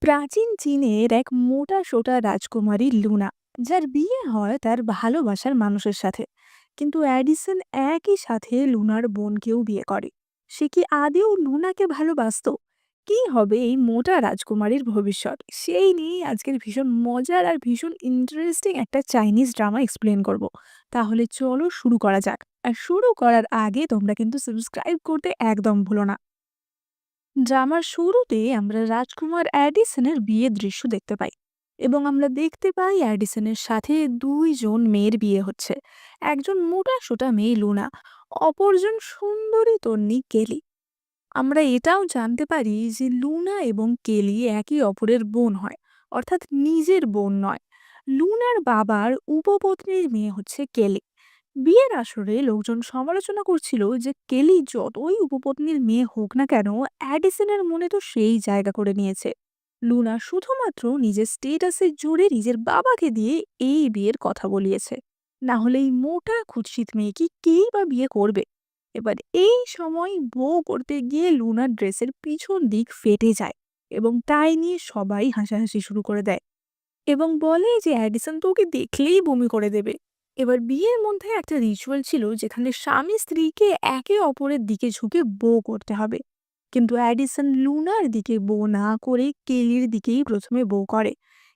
প্রাচীন চীনের এক মোটা সোটা রাজকুমারী লুনা, যার বিয়ে হয় তার ভালোবাসার মানুষের সাথে। কিন্তু অ্যাডিসন একই সাথে লুনার বোনকেও বিয়ে করে। সে কি আদেও লুনাকে ভালোবাসতো? কি হবে এই মোটা রাজকুমারীর ভবিষ্যৎ, সেই নিয়ে আজকের ভীষণ মজার আর ভীষণ ইন্টারেস্টিং একটা চাইনিজ ড্রামা এক্সপ্লেন করব। তাহলে চলো শুরু করা যাক। আর শুরু করার আগে তোমরা কিন্তু সাবস্ক্রাইব করতে একদম ভুলো না। ড্রামার শুরুতে আমরা রাজকুমার অ্যাডিসনের বিয়ের দৃশ্য দেখতে পাই, এবং আমরা দেখতে পাই অ্যাডিসনের সাথে দুইজন মেয়ের বিয়ে হচ্ছে। একজন মোটা সোটা মেয়ে লুনা, অপরজন সুন্দরী তন্নি কেলি। আমরা এটাও জানতে পারি যে লুনা এবং কেলি একে অপরের বোন হয়, অর্থাৎ নিজের বোন নয়। লুনার বাবার উপপত্নীর মেয়ে হচ্ছে কেলি। বিয়ের আসরে লোকজন সমালোচনা করছিল যে কেলি যতই উপপত্নীর মেয়ে হোক না কেন, অ্যাডিসনের মনে তো সেই জায়গা করে নিয়েছে। লুনা শুধুমাত্র নিজের স্টেটাসের জোরে নিজের বাবাকে দিয়ে এই বিয়ের কথা বলিয়েছে। না হলে এই মোটা কুৎসিত মেয়েকে কেই বা বিয়ে করবে? এবার এই সময় বউ করতে গিয়ে লুনার ড্রেসের পিছন দিক ফেটে যায়, এবং তাই নিয়ে সবাই হাসাহাসি শুরু করে দেয় এবং বলে যে অ্যাডিসন তো ওকে দেখলেই বমি করে দেবে। এবার বিয়ের মধ্যে একটা রিচুয়াল ছিল যেখানে স্বামী স্ত্রীকে একে অপরের দিকে ঝুঁকে বো করতে হবে। কিন্তু অ্যাডিসন লুনার দিকে বো না করে কেলির দিকেই প্রথমে বো করে,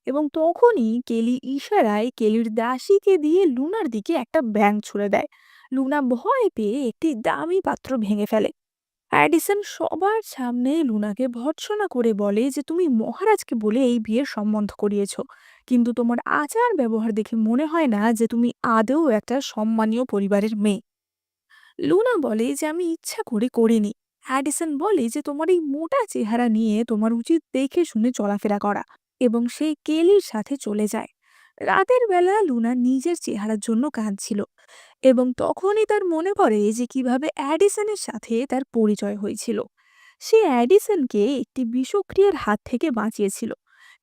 এবং তখনই কেলি ইশারায় কেলির দাসীকে দিয়ে লুনার দিকে একটা ব্যাঙ ছুড়ে দেয়। লুনা ভয় পেয়ে একটি দামি পাত্র ভেঙে ফেলে। অ্যাডিসন সবার সামনে লুনাকে ভর্ৎসনা করে বলে যে তুমি মহারাজকে বলে এই বিয়ের সম্বন্ধ করিয়েছ, কিন্তু তোমার আচার ব্যবহার দেখে মনে হয় না যে তুমি আদৌ একটা সম্মানীয় পরিবারের মেয়ে। লুনা বলে যে আমি ইচ্ছা করে করিনি। অ্যাডিসন বলে যে তোমার এই মোটা চেহারা নিয়ে তোমার উচিত দেখে শুনে চলাফেরা করা, এবং সে কেলির সাথে চলে যায়। রাতের বেলা লুনা নিজের চেহারার জন্য কাঁদছিল, এবং তখনই তার মনে পড়ে যে কিভাবে অ্যাডিসনের সাথে তার পরিচয় হয়েছিল। সে অ্যাডিসনকে একটি বিষক্রিয়ার হাত থেকে বাঁচিয়েছিল,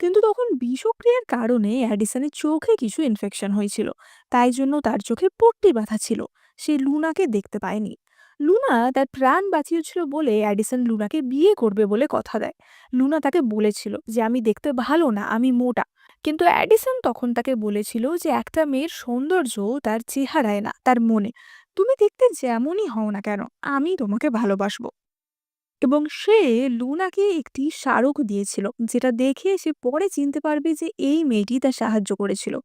কিন্তু তখন বিষক্রিয়ার কারণে অ্যাডিসনের চোখে কিছু ইনফেকশন হয়েছিল, তাই জন্য তার চোখে পট্টি বাঁধা ছিল। সে লুনাকে দেখতে পায়নি। লুনা তার প্রাণ বাঁচিয়েছিল বলে অ্যাডিসন লুনাকে বিয়ে করবে বলে কথা দেয়। লুনা তাকে বলেছিল যে আমি দেখতে ভালো না, আমি মোটা। কিন্তু অ্যাডিসন তখন তাকে বলেছিল যে একটা মেয়ের সৌন্দর্য তার চেহারায় না, তার মনে। তুমি দেখতে যেমনই হও না কেন, আমি তোমাকে ভালোবাসবো। এবং সে লুনাকে একটি স্মারক দিয়েছিল, যেটা দেখে সে পরে চিনতে পারবে যে এই মেয়েটি তার সাহায্য করেছিল।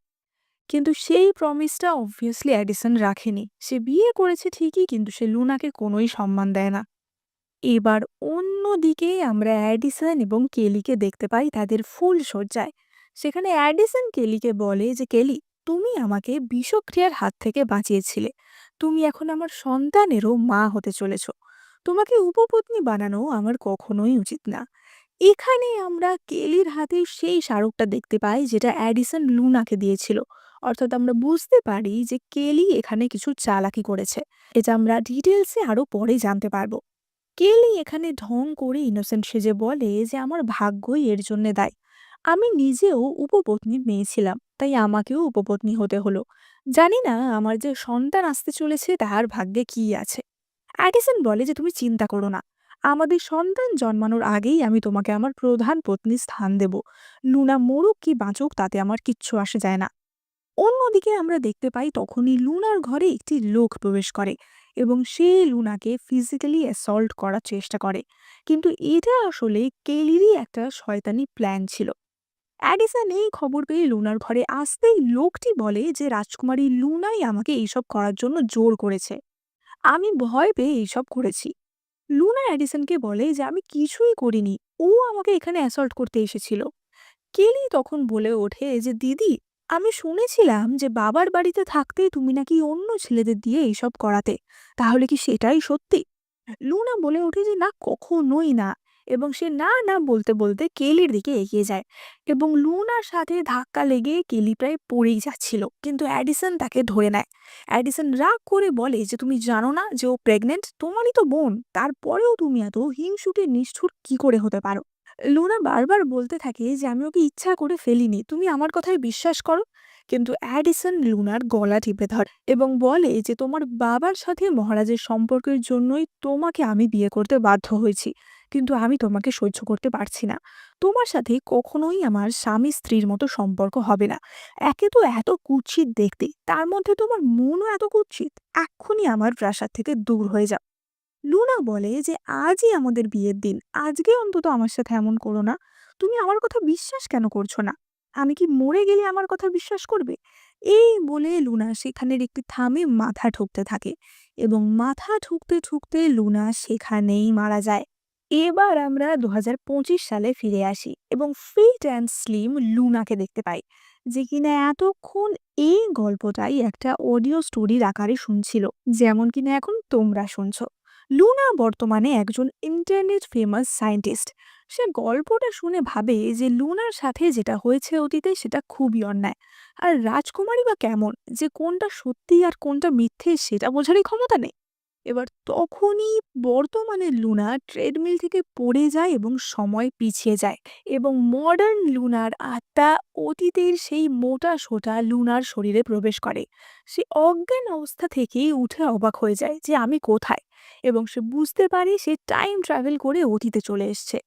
কিন্তু সেই প্রমিসটা অবভিয়াসলি অ্যাডিসন রাখেনি। সে বিয়ে করেছে ঠিকই, কিন্তু সে লুনাকে কোনোই সম্মান দেয় না। এবার অন্যদিকে আমরা অ্যাডিসন এবং কেলিকে দেখতে পাই তাদের ফুল সজ্জায়। সেখানে অ্যাডিসন কেলিকে বলে যে কেলি, তুমি আমাকে বিষক্রিয়ার হাত থেকে বাঁচিয়েছিলে, তুমি এখন আমার সন্তানেরও মা হতে চলেছ। তোমাকে উপপত্নী বানানো আমার কখনোই উচিত না। এখানে আমরা কেলির হাতে সেই স্মারকটা দেখতে পাই যেটা অ্যাডিসন লুনাকে দিয়েছিল। অর্থাৎ আমরা বুঝতে পারি যে কেলি এখানে কিছু চালাকি করেছে। এটা আমরা ডিটেলসে আরো পরে জানতে পারবো। কেলি এখানে ঢং করে ইনোসেন্ট সেজে বলে যে আমার ভাগ্যই এর জন্য দায়ী। আমি নিজেও উপপত্নীর মেয়ে ছিলাম, তাই আমাকেও উপপত্নী হতে হলো। জানি না আমার যে সন্তান আসতে চলেছে তার ভাগ্যে কি আছে। অ্যাডিসন বলে যে তুমি চিন্তা করো না, আমাদের সন্তান জন্মানোর আগেই আমি তোমাকে আমার প্রধান পত্নীর স্থান দেব। লুনা মরুক কি বাঁচুক তাতে আমার কিচ্ছু আসে যায় না। অন্যদিকে আমরা দেখতে পাই তখনই লুনার ঘরে একটি লোক প্রবেশ করে, এবং সে লুনাকে ফিজিক্যালি অ্যাসল্ট করার চেষ্টা করে। কিন্তু এটা আসলে কেলিরই একটা শয়তানি প্ল্যান ছিল। অ্যাডিসন এই খবর পেয়ে লুনার ঘরে আসতেই লোকটি বলে যে রাজকুমারী লুনাই আমাকে এইসব করার জন্য জোর করেছে, আমি ভয় পেয়ে এইসব করেছি। লুনা অ্যাডিসনকে বলে যে আমি কিছুই করিনি, ও আমাকে এখানে অ্যাসল্ট করতে এসেছিল। কেলি তখন বলে ওঠে যে দিদি, আমি শুনেছিলাম যে বাবার বাড়িতে থাকতেই তুমি নাকি অন্য ছেলেদের দিয়ে এইসব করাতে, তাহলে কি সেটাই সত্যি? লুনা বলে ওঠে যে না, কখনোই না। এবং সে না না বলতে বলতে কেলির দিকে এগিয়ে যায়, এবং লুনার সাথে ধাক্কা লেগে কেলি প্রায় পড়েই যাচ্ছিল, কিন্তু অ্যাডিসন তাকে ধরে নেয়। অ্যাডিসন রাগ করে বলে যে তুমি জানো না যে ও প্রেগনেন্ট, তোমারই তো বোন, তারপরেও তুমি এত হিংসুটে নিষ্ঠুর কি করে হতে পারো? লুনা বারবার বলতে থাকে যে আমি ওকে ইচ্ছা করে ফেলিনি, তুমি আমার কথায় বিশ্বাস করো। কিন্তু অ্যাডিসন লুনার গলা টিপে ধরে এবং বলে যে তোমার বাবার সাথে মহারাজের সম্পর্কের জন্যই তোমাকে আমি বিয়ে করতে বাধ্য হয়েছি, কিন্তু আমি তোমাকে সহ্য করতে পারছি না। তোমার সাথে কখনোই আমার স্বামী-স্ত্রীর মতো সম্পর্ক হবে না। একে তো এত কুৎসিত দেখতে, তার মধ্যে তোমার মনও এত কুৎসিত। এক্ষুনি আমার প্রাসাদ থেকে দূর হয়ে যাও। লুনা বলে যে আজই আমাদের বিয়ের দিন। আজকে অন্তত আমার সাথে এমন করো না। তুমি আমার কথা বিশ্বাস কেন করছো না? আমি কি মরে গেলে আমার কথা বিশ্বাস করবে? এই বলে লুনা সেখানের একটি থামে মাথা ঠুকতে থাকে এবং মাথা ঠুকতে ঠুকতে লুনা সেখানেই মারা যায়। এবার আমরা ২০২৫ সালে ফিরে আসি এবং ফিট অ্যান্ড স্লিম লুনাকে দেখতে পাই, যে কিনা এতক্ষণ এই গল্পটাই একটা অডিও স্টোরির আকারে শুনছিল, যেমন কিনা এখন তোমরা শুনছো। লুনা বর্তমানে একজন ইন্টারনেট ফেমাস সায়েন্টিস্ট। সে গল্পটা শুনে ভাবে যে লুনার সাথে যেটা হয়েছে অতীতে সেটা খুবই অন্যায়। আর রাজকুমারী বা কেমন, যে কোনটা সত্যি আর কোনটা মিথ্যে সেটা বোঝারই ক্ষমতা নেই। এবার তখনই বর্তমানে লুনা ট্রেডমিল থেকে পড়ে যায় এবং সময় পিছিয়ে যায়, এবং মডার্ন লুনার আত্মা অতীতের সেই মোটা সোটা লুনার শরীরে প্রবেশ করে। সে অজ্ঞান অবস্থা থেকেই উঠে অবাক হয়ে যায় যে আমি কোথায়, এবং সে বুঝতে পারে সে টাইম ট্রাভেল করে অতীতে চলে এসছে।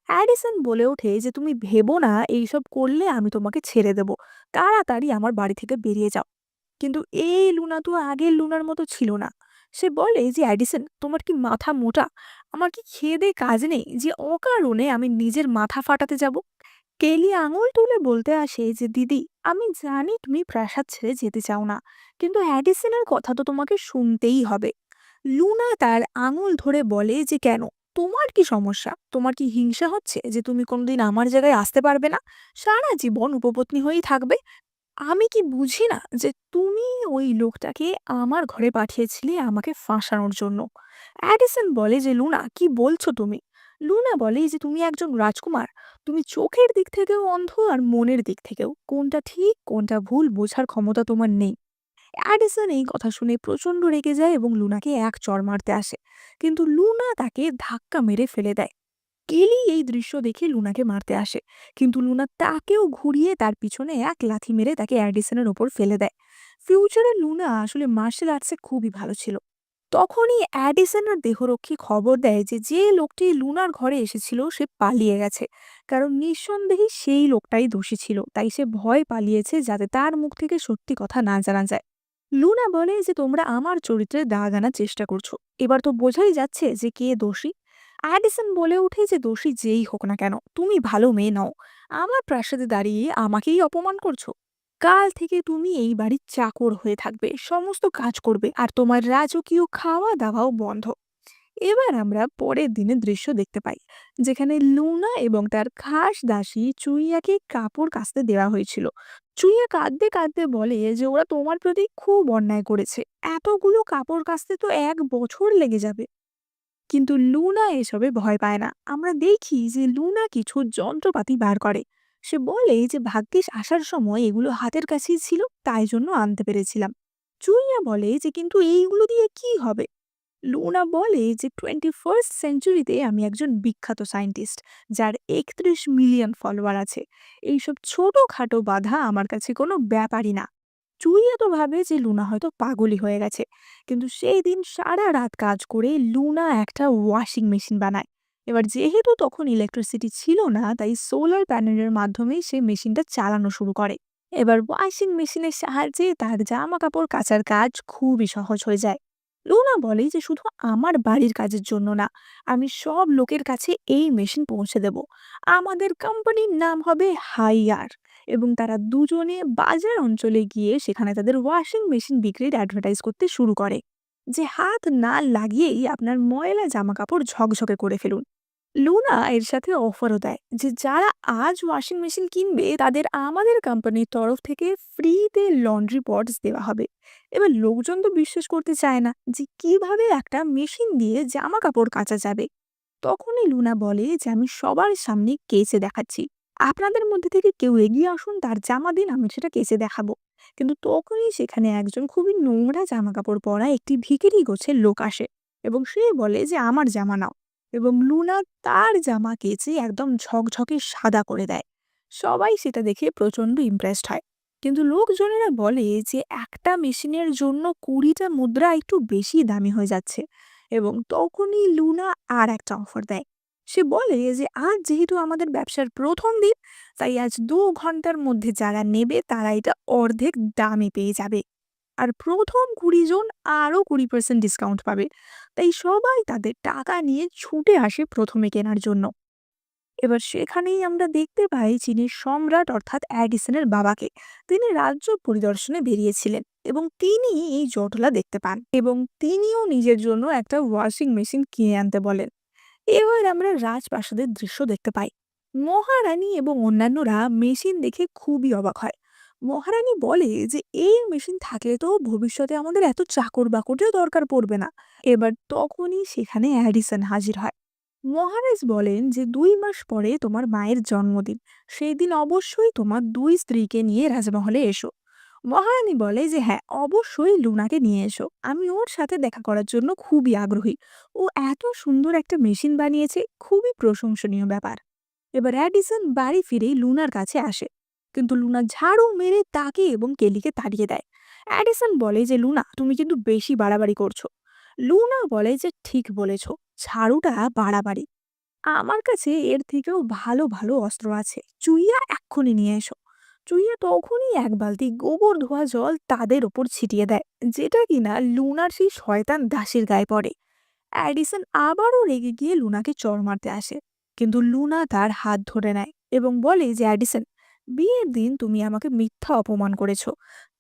অ্যাডিসন বলে ওঠে যে তুমি ভেবো না এইসব করলে আমি তোমাকে ছেড়ে দেব, তাড়াতাড়ি আমার বাড়ি থেকে বেরিয়ে যাও। কিন্তু এই লুনা তো আগের লুনার মতো ছিল না। সে বলে যে অ্যাডিসন, তোমার কি মাথা মোটা? আমার কি খেয়ে দেয়ে কাজ নেই যে অকারণে আমি নিজের মাথা ফাটাতে যাব? কেলি আঙুল তুলে বলতে আসে যে দিদি, আমি জানি তুমি প্রাসাদ ছেড়ে যেতে চাও না, কিন্তু অ্যাডিসনের কথা তো তোমাকে শুনতেই হবে। লুনা তার আঙুল ধরে বলে যে কেন, তোমার কি সমস্যা? তোমার কি হিংসা হচ্ছে যে তুমি কোনোদিন আমার জায়গায় আসতে পারবে না, সারা জীবন উপপত্নী হয়েই থাকবে? আমি কি বুঝি না যে তুমি ওই লোকটাকে আমার ঘরে পাঠিয়েছিলে আমাকে ফাঁসানোর জন্য? অ্যাডিসন বলে যে লুনা, কি বলছো তুমি? লুনা বলে যে তুমি একজন রাজকুমার। তুমি চোখের দিক থেকেও অন্ধ আর মনের দিক থেকেও। কোনটা ঠিক কোনটা ভুল বোঝার ক্ষমতা তোমার নেই। অ্যাডিসন এই কথা শুনে প্রচন্ড রেগে যায় এবং লুনাকে এক চড় মারতে আসে, কিন্তু লুনা তাকে ধাক্কা মেরে ফেলে দেয়। কেলি এই দৃশ্য দেখে লুনাকে মারতে আসে, কিন্তু লুনা তাকেও ঘুরিয়ে তার পিছনে এক লাথি মেরে তাকে অ্যাডিসনের ওপর ফেলে দেয়। ফিউচারে লুনা আসলে মার্শাল আর্টসে খুবই ভালো ছিল। তখনই অ্যাডিসনের দেহরক্ষী খবর দেয় যে যে লোকটি লুনার ঘরে এসেছিল সে পালিয়ে গেছে, কারণ নিঃসন্দেহে সেই লোকটাই দোষী ছিল, তাই সে ভয় পালিয়েছে যাতে তার মুখ থেকে সত্যি কথা না জানা যায়। লুনা বলে যে তোমরা আমার চরিত্রে দাগ আনার চেষ্টা করছো, এবার তো বোঝাই যাচ্ছে যে কে দোষী। অ্যাডিসন বলে ওঠে যে দোষী যেই হোক না কেন, তুমি ভালো মেয়ে নও। আমার প্রাসাদে দাঁড়িয়ে আমাকেই অপমান করছো। কাল থেকে তুমি এই বাড়ির চাকর হয়ে থাকবে, সমস্ত কাজ করবে, আর তোমার রাজকীয় খাওয়া দাওয়াও বন্ধ। এবার আমরা পরের দিনের দৃশ্য দেখতে পাই, যেখানে লুনা এবং তার খাস দাসী চুইয়াকে কাপড় কাচতে দেওয়া হয়েছিল। চুইয়া কাঁদতে কাঁদতে বলে যে ওরা তোমার প্রতি খুব অন্যায় করেছে, এতগুলো কাপড় কাচতে তো ১ বছর লেগে যাবে। কিন্তু লুনা এসবে ভয় পায় না। আমরা দেখি যে লুনা কিছু যন্ত্রপাতি বার করে। সে বলে যে ভাগ্যিস আসার সময় এগুলো হাতের কাছেই ছিল, তাই জন্য আনতে পেরেছিলাম। চুইয়া বলে যে কিন্তু এইগুলো দিয়ে কি হবে? লুনা বলে যে 21st সেঞ্চুরিতে আমি একজন বিখ্যাত সায়েন্টিস্ট, যার ৩১ মিলিয়ন ফলোয়ার আছে। এইসব ছোটখাটো বাধা আমার কাছে কোনো ব্যাপারই না। চুইয়া তো ভাবে যে লুনা হয়তো পাগলই হয়ে গেছে, কিন্তু সেই দিন সারা রাত কাজ করে লুনা একটা ওয়াশিং মেশিন বানায়। এবার যেহেতু তখন ইলেকট্রিসিটি ছিল না, তাই সোলার প্যানেলের মাধ্যমেই সে মেশিনটা চালানো শুরু করে। এবার ওয়াশিং মেশিনের সাহায্যে তার জামা কাপড় কাচার কাজ খুবই সহজ হয়ে যায়। লুনা বলে যে শুধু আমার বাড়ির কাজের জন্য না, আমি সব লোকের কাছে এই মেশিন পৌঁছে দেব। আমাদের কোম্পানির নাম হবে হাইয়ার। এবং তারা দুজনে বাজার অঞ্চলে গিয়ে সেখানে তাদের ওয়াশিং মেশিন বিক্রির অ্যাডভার্টাইজ করতে শুরু করে, যে হাত না লাগিয়েই আপনার ময়লা জামা কাপড় ঝকঝকে করে ফেলুন। লুনা এর সাথে অফারও দেয় যে যারা আজ ওয়াশিং মেশিন কিনবে তাদের আমাদের কোম্পানির তরফ থেকে ফ্রিতে লন্ড্রি পডস দেওয়া হবে। এবার লোকজন তো বিশ্বাস করতে চায় না যে কিভাবে একটা মেশিন দিয়ে জামা কাপড় কাচা যাবে। তখনই লুনা বলে যে আমি সবার সামনে কেচে দেখাচ্ছি, আপনাদের মধ্যে থেকে কেউ এগিয়ে আসুন, তার জামা দিন, আমি সেটা কেচে দেখাবো। কিন্তু তখনই সেখানে একজন খুবই নোংরা জামা কাপড় পরা একটি ভিখিরি গোছের লোক আসে এবং সে বলে যে আমার জামা নাও, এবং লুনা তার জামা কেচে একদম ঝকঝকে সাদা করে দেয়। সবাই সেটা দেখে প্রচন্ড ইমপ্রেসড হয়, কিন্তু লোকজনেরা বলে যে একটা মেশিনের জন্য ২০টা মুদ্রা একটু বেশি দামি হয়ে যাচ্ছে। এবং তখনই লুনা আর একটা অফার দেয়, সে বলে যে আজ যেহেতু আমাদের ব্যবসার প্রথম দিন, তাই আজ 2 ঘন্টার মধ্যে যারা নেবে তারা এটা অর্ধেক দামে পেয়ে যাবে। আর প্রথম 20 জন আরও 20% ডিসকাউন্ট পাবে। তাই সবাই তাদের টাকা নিয়ে ছুটে আসে প্রথমে কেনার জন্য। এবার সেখানেই আমরা দেখতে পাই চীনের সম্রাট অর্থাৎ অ্যাডিসনের বাবাকে। তিনি রাজ্য পরিদর্শনে বেরিয়েছিলেন এবং তিনি এই জটলা দেখতে পান এবং তিনিও নিজের জন্য একটা ওয়াশিং মেশিন কিনে আনতে বলেন। এবার আমরা রাজপ্রাসাদের দৃশ্য দেখতে পাই। মহারানী এবং অন্যান্যরা মেশিন দেখে খুবই অবাক হয়। মহারানী বলে যে এই মেশিন থাকলে তো ভবিষ্যতে আমাদের এত চাকর বাকরেও দরকার পড়বে না। এবার তখনই সেখানে অ্যাডিসন হাজির হয়। মহারাজ বলেন যে 2 মাস পরে তোমার মায়ের জন্মদিন, সেই দিন অবশ্যই তোমার 2 স্ত্রীকে নিয়ে রাজমহলে এসো। মহারানী বলে যে হ্যাঁ, অবশ্যই লুনাকে নিয়ে এসো, আমি ওর সাথে দেখা করার জন্য খুবই আগ্রহী। ও এত সুন্দর একটা মেশিন বানিয়েছে, খুবই প্রশংসনীয় ব্যাপার। এবার অ্যাডিসন বাড়ি ফিরেই লুনার কাছে আসে, কিন্তু লুনা ঝাড়ু মেরে তাকে এবং কেলিকে তাড়িয়ে দেয়। অ্যাডিসন বলে যে লুনা, তুমি কিন্তু বেশি বাড়াবাড়ি করছো। লুনা বলে যে ঠিক বলেছ, ঝাড়ুটা বাড়াবাড়ি। আমার কাছে এর থেকেও ভালো ভালো অস্ত্র আছে, চুইয়া এক্ষুনি নিয়ে এসো। চুইয়া তখনই এক বালতি গোবর ধোয়া জল তাদের ওপর ছিটিয়ে দেয়, যেটা কিনা লুনার সেই শয়তান দাসীর গায়ে পড়ে। অ্যাডিসন আবারও রেগে গিয়ে লুনাকে চড় মারতে আসে, কিন্তু লুনা তার হাত ধরে নেয় এবং বলে যে অ্যাডিসন, বিয়ের দিন তুমি আমাকে মিথ্যা অপমান করেছো,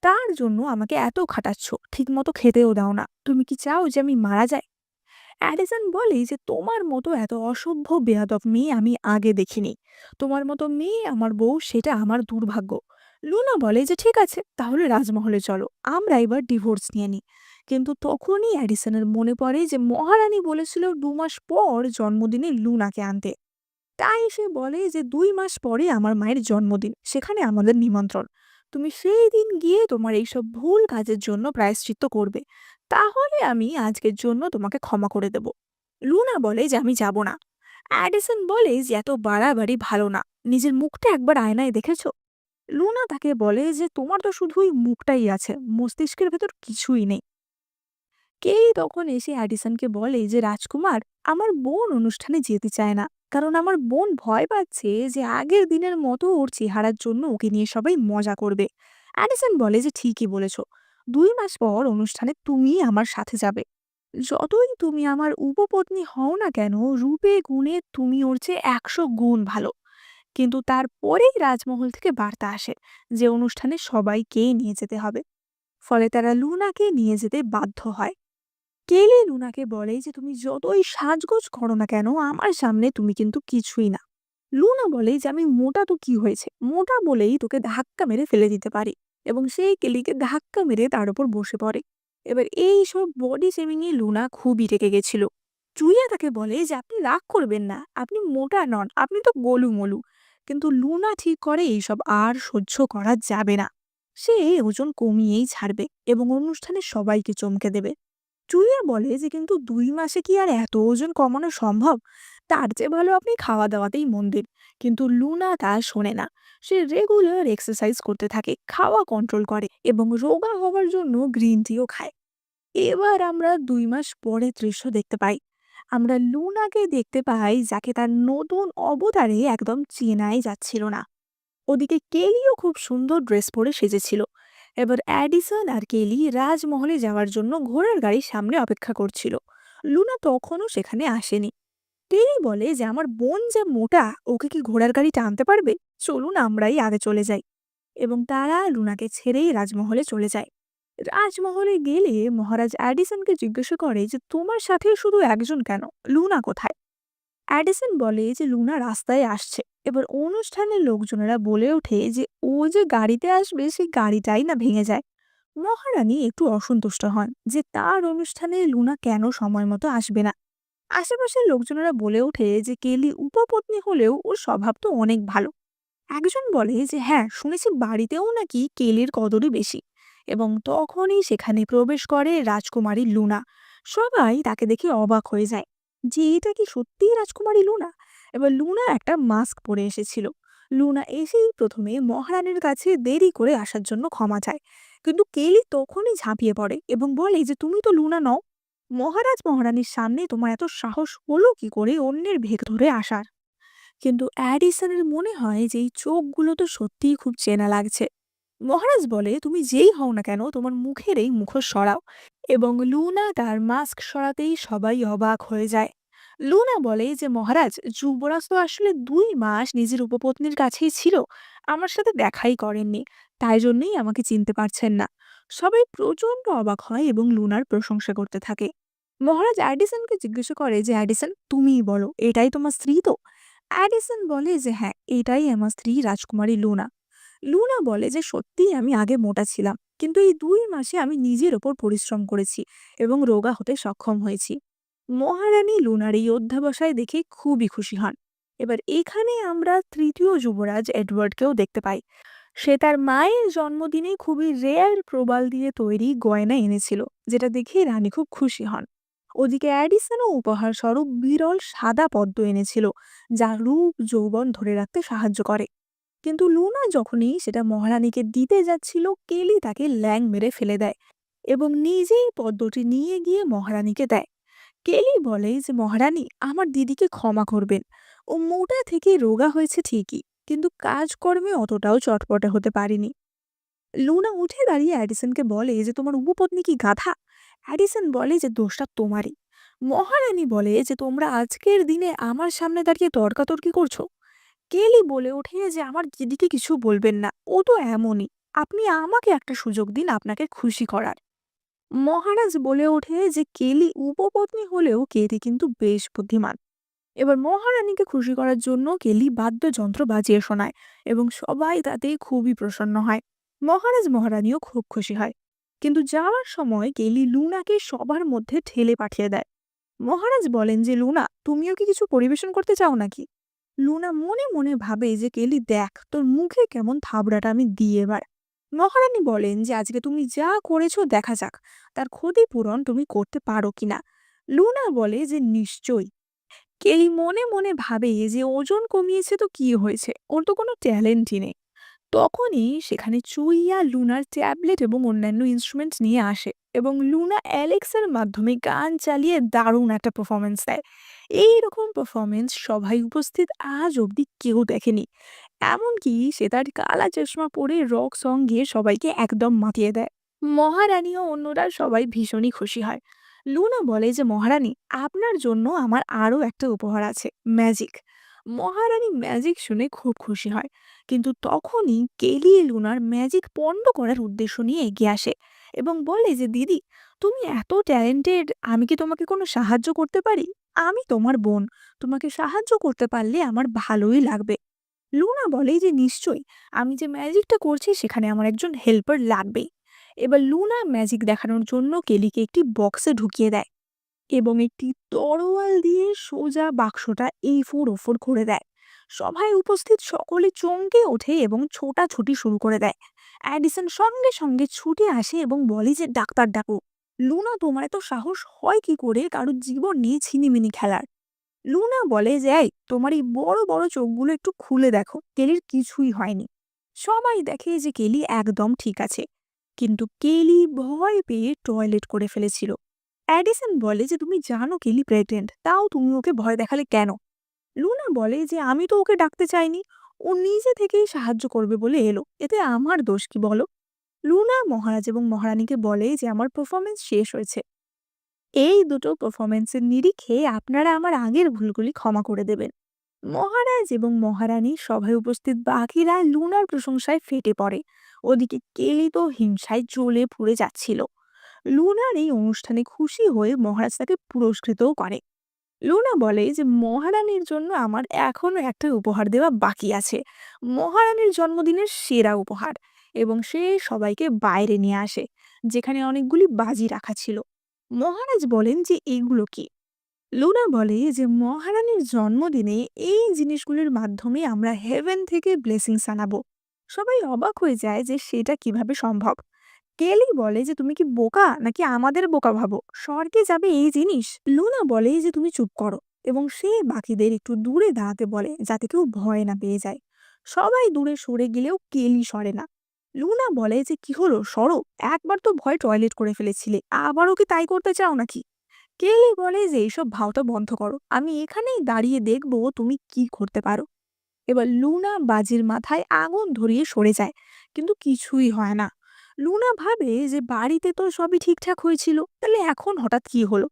তার জন্য আমাকে এত খাটাচ্ছ, ঠিকমতো খেতেও দাও না, তুমি কি চাও যে আমি মারা যাই? অ্যাডিসন বলে যে তোমার মতো এত অসভ্য বেয়াদব মেয়ে আমি আগে দেখিনি, তোমার মতো মেয়ে আমার বউ, সেটা আমার দুর্ভাগ্য। লুনা বলে যে ঠিক আছে, তাহলে রাজমহলে চলো, আমরা এবার ডিভোর্স নিয়ে নিই। কিন্তু তখনই অ্যাডিসনের মনে পড়ে যে মহারানী বলেছিল 2 মাস পর জন্মদিনে লুনাকে আনতে। তাই সে বলে যে 2 মাস পরে আমার মায়ের জন্মদিন, সেখানে আমাদের নিমন্ত্রণ, তুমি সেই দিন গিয়ে তোমার এইসব ভুল কাজের জন্য প্রায়শ্চিত্ত করবে, তাহলে আমি আজকের জন্য তোমাকে ক্ষমা করে দেব। লুনা বলে যে আমি যাব না। অ্যাডিসন বলে যে এত বাড়াবাড়ি ভালো না, নিজের মুখটা একবার আয়নায় দেখেছো? লুনা তাকে বলে যে তোমার তো শুধুই মুখটাই আছে, মস্তিষ্কের ভেতর কিছুই নেই। কেই তখন এসে অ্যাডিসনকে বলে যে রাজকুমার, আমার বোন অনুষ্ঠানে যেতে চায় না, কারণ আমার বোন ভয় পাচ্ছে যে আগের দিনের মতো ওর চেহারার জন্য ওকে নিয়ে সবাই মজা করবে। অ্যাডিসন বলে যে ঠিকই বলেছ, 2 মাস পর অনুষ্ঠানে তুমি আমার সাথে যাবে। যতই তুমি আমার উপপত্নী হও না কেন, রূপে গুণে তুমি ওর চেয়ে 100 গুণ ভালো। কিন্তু তারপরেই রাজমহল থেকে বার্তা আসে যে অনুষ্ঠানে সবাইকেই নিয়ে যেতে হবে। ফলে তারা লুনাকে নিয়ে যেতে বাধ্য হয়। কেলি লুনাকে বলে যে তুমি যতই সাজগোজ করো না কেন, আমার সামনে তুমি কিন্তু কিছুই না। লুনা বলে যে আমি মোটা তো কি হয়েছে, মোটা বলেই তোকে ধাক্কা মেরে ফেলে দিতে পারি। এবং সেই কেলিকে ধাক্কা মেরে তার উপর বসে পড়ে। এবার এই সব বডি শেমিং এ লুনা খুবই রেগে গেছিল। চুইয়া তাকে বলে যে আপনি রাগ করবেন না, আপনি মোটা নন, আপনি তো গোলু মলু। কিন্তু লুনা ঠিক করে এইসব আর সহ্য করা যাবে না। সে ওজন কমিয়েই ছাড়বে এবং অনুষ্ঠানে সবাইকে চমকে দেবে। চুইয়া বলে যে কিন্তু 2 মাসে কি আর এত ওজন কমানো সম্ভব? তার চেয়ে ভালো আপনি খাওয়া দাওয়াতেই মন দিন। কিন্তু লুনা তা শোনে না। সে রেগুলার এক্সারসাইজ করতে থাকে, খাওয়া কন্ট্রোল করে এবং রোগা হওয়ার জন্য গ্রিন টিও খায়। এবার আমরা 2 মাস পরে দৃশ্য দেখতে পাই। আমরা লুনাকে দেখতে পাই যাকে তার নতুন অবতারে একদম চেনাই যাচ্ছিল না। ওদিকে কেলিও খুব সুন্দর ড্রেস পরে সেজেছিল। এবার অ্যাডিসন আর কেলি রাজমহলে যাওয়ার জন্য ঘোড়ার গাড়ির সামনে অপেক্ষা করছিল। লুনা তখনও সেখানে আসেনি। কেলি বলে যে আমার বোন যা মোটা, ওকে কি ঘোড়ার গাড়ি টানতে পারবে? চলুন আমরাই আগে চলে যাই। এবং তারা লুনাকে ছেড়েই রাজমহলে চলে যায়। রাজমহলে গেলে মহারাজ অ্যাডিসনকে জিজ্ঞাসা করে যে তোমার সাথে শুধু একজন কেন, লুনা কোথায়? অ্যাডিসন বলে যে লুনা রাস্তায় আসছে। এবার অনুষ্ঠানের লোকজনেরা বলে ওঠে যে ও যে গাড়িতে আসবে সেই গাড়িটাই না ভেঙে যায়। মহারানী একটু অসন্তুষ্ট হন যে তার অনুষ্ঠানে লুনা কেন সময় মতো আসবে না। আশেপাশের লোকজনেরা বলে ওঠে যে কেলি উপপত্নী হলেও ওর স্বভাব তো অনেক ভালো। একজন বলে যে হ্যাঁ, শুনেছি বাড়িতেও নাকি কেলির কদরই বেশি। এবং তখনই সেখানে প্রবেশ করে রাজকুমারী লুনা। সবাই তাকে দেখে অবাক হয়ে যায় যে এটা কি সত্যিই রাজকুমারী লুনা? এবার লুনা একটা মাস্ক পরে এসেছিল। লুনা এসেই প্রথমে মহারানীর কাছে দেরি করে আসার জন্য ক্ষমা চায়, কিন্তু কেলি তখনই ঝাঁপিয়ে পড়ে এবং বলে যে তুমি তো লুনা নও। মহারাজ মহারানীর সামনে তোমার এত সাহস হলো কি করে অন্যের ভেগ ধরে আসার? কিন্তু অ্যাডিসনের মনে হয় যে এই চোখগুলো তো সত্যিই খুব চেনা লাগছে। মহারাজ বলে, তুমি যেই হও না কেন তোমার মুখের এই মুখোশ সরাও। এবং লুনা তার মাস্ক সরাতেই সবাই অবাক হয়ে যায়। লুনা বলে যে মহারাজ, যুবরাজ তো আসলে 2 মাস নিজের উপপত্নীর কাছেই ছিল, আমার সাথে দেখাই করেননি, তাই জন্যই আমাকে চিনতে পারছেন না। সবাই প্রচন্ড অবাক হয় এবং লুনার প্রশংসা করতে থাকে। মহারাজ অ্যাডিসনকে জিজ্ঞাসা করে যে অ্যাডিসন, তুমিই বলো, এটাই তোমার স্ত্রী তো? অ্যাডিসন বলে যে হ্যাঁ, এটাই আমার স্ত্রী রাজকুমারী লুনা। লুনা বলে যে সত্যিই আমি আগে মোটা ছিলাম, কিন্তু এই 2 মাসে আমি নিজের ওপর পরিশ্রম করেছি এবং রোগা হতে সক্ষম হয়েছি। মহারানী লুনার এই অধ্যাবসায় দেখে খুবই খুশি হন। এবার এখানে আমরা তৃতীয় যুবরাজ এডওয়ার্ডকেও দেখতে পাই। সে তার মায়ের জন্মদিনে খুবই রেয়ার প্রবাল দিয়ে তৈরি গয়না এনেছিল, যেটা দেখে রানী খুব খুশি হন। ওদিকে অ্যাডিসনও উপহার স্বরূপ বিরল সাদা পদ্ম এনেছিল, যা রূপ যৌবন ধরে রাখতে সাহায্য করে। কিন্তু লুনা যখনই সেটা মহারানীকে দিতে যাচ্ছিল, কেলি তাকে ল্যাং মেরে ফেলে দেয় এবং নিজেই পদ্মটি নিয়ে গিয়ে মহারানীকে দেয়। কেলি বলে যে মহারানী, আমার দিদিকে ক্ষমা করবেন, ও মোটা থেকে রোগা হয়েছে ঠিকই, কিন্তু কাজকর্মে অতটাও চটপটে হতে পারেনি। লুনা উঠে দাঁড়িয়ে অ্যাডিসনকে বলে যে তোমার উপপত্নী কি গাধা? অ্যাডিসন বলে যে দোষটা তোমারই। মহারানী বলে যে তোমরা আজকের দিনে আমার সামনে দাঁড়িয়ে তর্কাতর্কি করছো। কেলি বলে ওঠে যে আমার দিদিকে কিছু বলবেন না, ও তো এমনই, আপনি আমাকে একটা সুযোগ দিন আপনাকে খুশি করার। মহারাজ বলে ওঠে যে কেলি উপপত্নী হলেও কেলি কিন্তু বেশ বুদ্ধিমান। এবার মহারানীকে খুশি করার জন্য কেলি বাদ্যযন্ত্র বাজিয়ে শোনায় এবং সবাই তাতে খুবই প্রসন্ন হয়। মহারাজ মহারানীও খুব খুশি হয়। কিন্তু যাওয়ার সময় কেলি লুনাকে সবার মধ্যে ঠেলে পাঠিয়ে দেয়। মহারাজ বলেন যে লুনা, তুমিও কি কিছু পরিবেশন করতে চাও নাকি? লুনা মনে মনে ভাবে যে কেলি, দেখ তোর মুখে কেমন থাবড়াটা আমি দিই এবার। মহারানী বলেন যে আজকে তুমি যা করেছো দেখা যাক তার ক্ষতিপূরণ তুমি করতে পারো কিনা। লুনা বলে যে নিশ্চয়ই। কেলি মনে মনে ভাবে যে ওজন কমিয়েছে তো কি হয়েছে, ওর তো কোনো ট্যালেন্টই নেই। তখনই সেখানে চুইয়া লুনার ট্যাবলেট এবং অন্যান্য ইনস্ট্রুমেন্ট নিয়ে আসে এবং লুনা অ্যালেক্সার মাধ্যমে গান চালিয়ে দারুণ একটা পারফরমেন্স দেয়। এইরকম পারফরমেন্স সভায় উপস্থিত আজ অবধি কেউ দেখেনি। এমনকি সে তার কালা চশমা পরে রক সং গিয়ে সবাইকে একদম মাতিয়ে দেয়। মহারানী ও অন্যরা সবাই ভীষণই খুশি হয়। লুনা বলে যে মহারানী, আপনার জন্য আমার আরও একটা উপহার আছে, ম্যাজিক। মহারানী ম্যাজিক শুনে খুব খুশি হয়। কিন্তু তখনই কেলি লুনার ম্যাজিক পণ্ড করার উদ্দেশ্য নিয়ে এগিয়ে আসে এবং বলে যে দিদি, তুমি এত ট্যালেন্টেড, আমি কি তোমাকে কোনো সাহায্য করতে পারি? আমি তোমার বোন, তোমাকে সাহায্য করতে পারলে আমার ভালোই লাগবে। লুনা বলে যে নিশ্চয়ই, আমি যে ম্যাজিকটা করছি সেখানে আমার একজন হেল্পার লাগবেই। এবার লুনা ম্যাজিক দেখানোর জন্য কেলিকে একটি বক্সে ঢুকিয়ে দেয় এবং একটি তরোয়াল দিয়ে সোজা বাক্সটা এই ফোর ও ফোর করে দেয়। সভায় উপস্থিত সকলে চমকে ওঠে এবং ছোটাছুটি শুরু করে দেয়। অ্যাডিসন সঙ্গে সঙ্গে ছুটে আসে এবং বলে যে ডাক্তার ডাকো। লুনা, তোমার এত সাহস হয় কি করে কারোর জীবন নিয়ে ছিনিমিনি খেলার? লুনা বলে যে এই তোমার এই বড় বড় চোখগুলো একটু খুলে দেখো, কেলির কিছুই হয়নি। সবাই দেখে যে কেলি একদম ঠিক আছে, কিন্তু কেলি ভয় পেয়ে টয়লেট করে ফেলেছিল। অ্যাডিসন বলে যে তুমি জানো কেলি প্রেগনেন্ট, তাও তুমি ওকে ভয় দেখালে কেন? লুনা বলে যে আমি তো ওকে ডাকতে চাইনি, ও নিজে থেকেই সাহায্য করবে বলে এলো, এতে আমার দোষ কি বলো? লুনা মহারাজ এবং মহারানীকে বলে যে আমার পারফরমেন্স শেষ হয়েছে, এই দুটো পারফরমেন্সের নিরিখে আপনারা আমার আগের ভুলগুলি ক্ষমা করে দেবেন। মহারাজ এবং মহারানী সভায় উপস্থিত বাকিরা লুনার প্রশংসায় ফেটে পড়ে। ওদিকে কেলি তো হিংসায় জ্বলে পুড়ে যাচ্ছিল। লুনার এই অনুষ্ঠানে খুশি হয়ে মহারাজ তাকে পুরস্কৃতও করে। লুনা বলে যে মহারানীর জন্য আমার এখনো একটা উপহার দেওয়া বাকি আছে, মহারানীর জন্মদিনের সেরা উপহার। এবং সে সবাইকে বাইরে নিয়ে আসে, যেখানে অনেকগুলি বাজি রাখা ছিল। মহারাজ বলেন যে এগুলো কি? লুনা বলে যে মহারানীর জন্মদিনে এই জিনিসগুলোর মাধ্যমে আমরা হেভেন থেকে ব্লেসিংস আনাবো। সবাই অবাক হয়ে যায় যে সেটা কিভাবে সম্ভব। কেলি বলে যে তুমি কি বোকা নাকি আমাদের বোকা ভাবো, স্বর্গে যাবে এই জিনিস? লুনা বলে যে তুমি চুপ করো এবং সে বাকিদের একটু দূরে দাঁড়াতে বলে যাতে কেউ ভয় না পেয়ে যায়। সবাই দূরে সরে গেলেও কেলি সরে না। লুনা বলে যে কি হলো, সরো, একবার তো ভয় টয়লেট করে ফেলেছিলে, আবারও কি তাই করতে চাও নাকি? কেলি বলে যে এইসব ভাওতা বন্ধ করো, আমি এখানেই দাঁড়িয়ে দেখবো তুমি কি করতে পারো। এবার লুনা বাজির মাথায় আগুন ধরিয়ে সরে যায়, কিন্তু কিছুই হয় না। লুনা ভাবে যে বাড়িতে তো সবই ঠিকঠাক হয়েছিল, তাহলে এখন হঠাৎ কি হলো।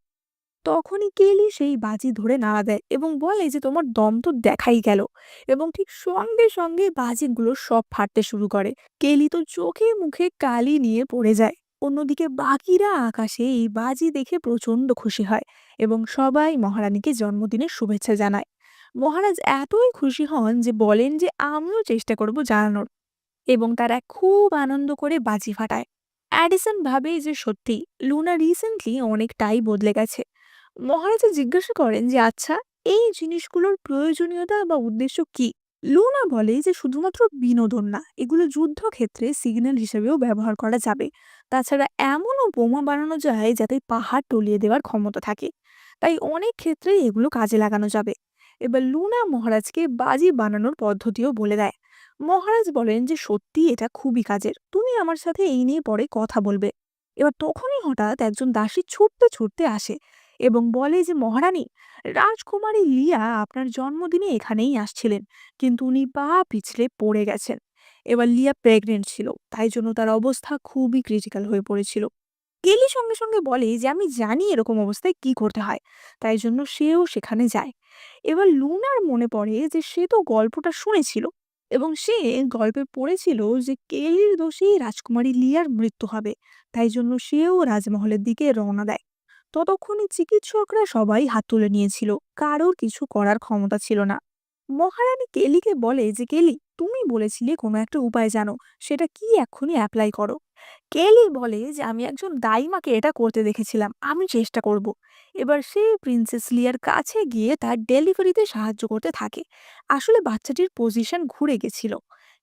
তখনই কেলি সেই বাজি ধরে নাড়া দেয় এবং বলে যে তোমার দম তো দেখাই গেল। এবং ঠিক সঙ্গে সঙ্গে বাজিগুলো সব ফাটতে শুরু করে। কেলি তো চোখে মুখে কালি নিয়ে পড়ে যায়। অন্যদিকে বাকিরা আকাশে এই বাজি দেখে প্রচন্ড খুশি হয় এবং সবাই মহারানীকে জন্মদিনের শুভেচ্ছা জানায়। মহারাজ এতই খুশি হন যে বলেন যে আমিও চেষ্টা করব জানানোর, এবং তারা খুব আনন্দ করে বাজি ফাটায়। অ্যাডিসন ভাবে যে সত্যি লুনা রিসেন্টলি অনেকটাই বদলে গেছে। মহারাজা জিজ্ঞাসা করেন যে আচ্ছা, এই জিনিসগুলোর প্রয়োজনীয়তা বা উদ্দেশ্য কি। লুনা বলে যে শুধুমাত্র বিনোদন না, এগুলো যুদ্ধক্ষেত্রে সিগন্যাল হিসেবেও ব্যবহার করা যাবে। তাছাড়া এমনও বোমা বানানো যায় যাতে পাহাড় টলিয়ে দেওয়ার ক্ষমতা থাকে। তাই অনেক ক্ষেত্রেই এগুলো কাজে লাগানো যাবে। এবার লুনা মহারাজকে বাজি বানানোর পদ্ধতিও বলে দেয়। মহারাজ বলেন যে সত্যি এটা খুবই কাজের, তুমি আমার সাথে এই নিয়ে পরে কথা বলবে। এবার তখনই হঠাৎ একজন দাসী ছুটতে ছুটতে আসে এবং বলে যে মহারানী, রাজকুমারী লিয়া আপনার জন্মদিনে এখানেই আসছিলেন, কিন্তু উনি পা পিছলে পড়ে গেছেন। এবার লিয়া প্রেগনেন্ট ছিল, তাই জন্য তার অবস্থা খুবই ক্রিটিক্যাল হয়ে পড়েছিল। কেলি সঙ্গে সঙ্গে বলে যে আমি জানি এরকম অবস্থায় কি করতে হয়, তাই জন্য সেও সেখানে যায়। এবার লুনার মনে পড়ে যে সে তো গল্পটা শুনেছিল এবং সে গল্পে পড়েছিল যে কেলির দোষেই রাজকুমারী লিয়ার মৃত্যু হবে। তাই জন্য সেও রাজমহলের দিকে রওনা দেয়। ততক্ষণে চিকিৎসকরা সবাই হাত তুলে নিয়েছিল, কারোর কিছু করার ক্ষমতা ছিল না। মহারানী কেলিকে বলে যে কেলি, তুমি বলেছিলে কোনো একটা উপায় জানো, সেটা কি এক্ষুনি অ্যাপ্লাই করো। কেলি বলে যে আমি একজন দাইমাকে এটা করতে দেখেছিলাম, আমি চেষ্টা করব। এবার সে প্রিন্সেস লিয়ার কাছে গিয়ে তার ডেলিভারিতে সাহায্য করতে থাকে। আসলে বাচ্চাটির পজিশন ঘুরে গেছিল।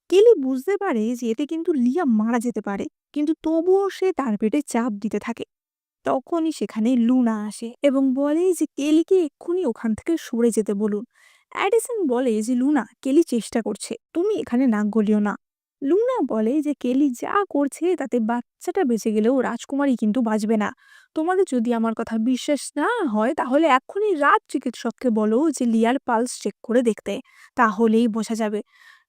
কেলি বুঝতে পারে যে এতে কিন্তু লিয়া মারা যেতে পারে, কিন্তু তবুও সে তার পেটে চাপ দিতে থাকে। তখনই সেখানে লুনা আসে এবং বলে যে কেলিকে এক্ষুনি ওখান থেকে সরে যেতে বলুন। অ্যাডিসন বলে যে লুনা, কেলি চেষ্টা করছে, তুমি এখানে নাক গলিও না। লুনা বলে যে কেলি যা করছে তাতে বাচ্চাটা বেঁচে গেলেও রাজকুমারী কিন্তু বাঁচবে না। তোমাদের যদি আমার কথা বিশ্বাস না হয় তাহলে এক্ষুনি রাজ চিকিৎসককে বলো যে লিয়ার পালস চেক করে দেখতে, তাহলেই বোঝা যাবে।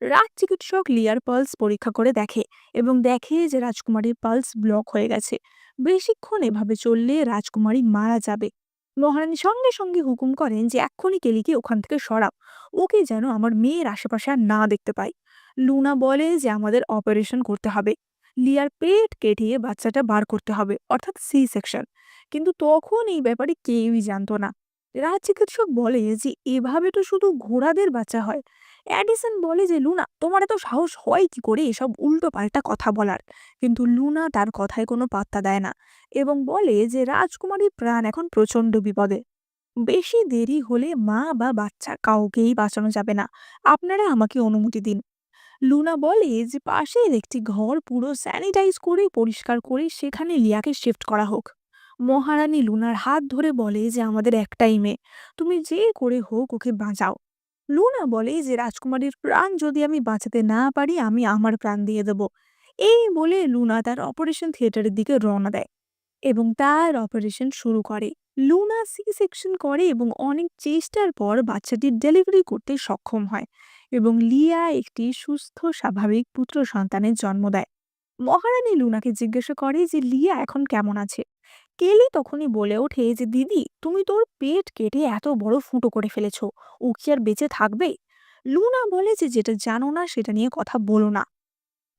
রাজ চিকিৎসক লিয়ার পালস পরীক্ষা করে দেখে এবং দেখে যে রাজকুমারীর পালস ব্লক হয়ে গেছে। বেশিক্ষণ এভাবে চললে রাজকুমারী মারা যাবে। মহারানী সঙ্গে সঙ্গে হুকুম করেন যে এক্ষুনি কেলিকে ওখান থেকে সরাও, ওকে যেন আমার মেয়ের আশেপাশে আর না দেখতে পাই। লুনা বলে যে আমাদের অপারেশন করতে হবে, লিয়ার পেট কেটে বাচ্চাটা বার করতে হবে, অর্থাৎ সি সেকশন। কিন্তু তখন এই ব্যাপারে কেউই জানতো না। রাজ চিকিৎসক বলে যে এভাবে তো শুধু ঘোড়াদের বাচ্চা হয়। অ্যাডিসন বলে যে লুনা, তোমার এত সাহস হয় কি করে এসব উল্টো পাল্টা কথা বলার। কিন্তু লুনা তার কথায় কোনো পাত্তা দেয় না এবং বলে যে রাজকুমারীর প্রাণ এখন প্রচন্ড বিপদে। বেশি দেরি হলে মা বা বাচ্চা কাউকেই বাঁচানো যাবে না, আপনারা আমাকে অনুমতি দিন। লুনা বলে যে পাশের একটি ঘর পুরো স্যানিটাইজ করে পরিষ্কার করে সেখানে লিয়াকে শিফট করা হোক। মহারানী লুনার হাত ধরে বলে যে আমাদের একটাই মেয়ে, তুমি যে করে হোক ওকে বাঁচাও। লুনা বলে যে রাজকুমারীর প্রাণ যদি আমি বাঁচাতে না পারি আমি আমার প্রাণ দিয়ে দেব। এই বলে লুনা তার অপারেশন থিয়েটারের দিকে রওনা দেয় এবং তার অপারেশন শুরু করে। লুনা সি সেকশন করে এবং অনেক চেষ্টার পর বাচ্চাটির ডেলিভারি করতে সক্ষম হয় এবং লিয়া একটি সুস্থ স্বাভাবিক পুত্র সন্তানের জন্ম দেয়। মহারানী লুনাকে জিজ্ঞাসা করে যে লিয়া এখন কেমন আছে। কেলি তখনই বলে ওঠে যে দিদি, তুমি তোর পেট কেটে এত বড় ফুটো করে ফেলেছো, ও কি আর বেঁচে থাকবে। লুনা বলে যে যেটা জানো না সেটা নিয়ে কথা বলো না।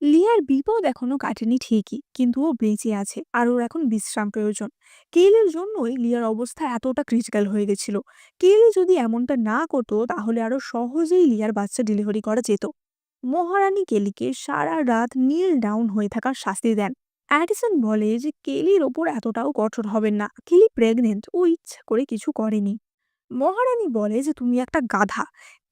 লিয়ার বিপদ এখনো কাটেনি ঠিকই, কিন্তু ও বেঁচে আছে আর ওর এখন বিশ্রাম প্রয়োজন। কেইলের জন্যই লিয়ার অবস্থা এতটা ক্রিটিক্যাল হয়ে গেছিল। কেইলি যদি এমনটা না করতো তাহলে আরো সহজেই লিয়ার বাচ্চা ডেলিভারি করা যেত। মহারানী কেলিকে সারা রাত নীল ডাউন হয়ে থাকার শাস্তি দেন। অ্যাডিসন বলে যে কেলির ওপর এতটাও কঠোর হবেন না, কেলি প্রেগনেন্ট, ও ইচ্ছা করে কিছু করেনি। মহারানী বলে যে তুমি একটা গাধা।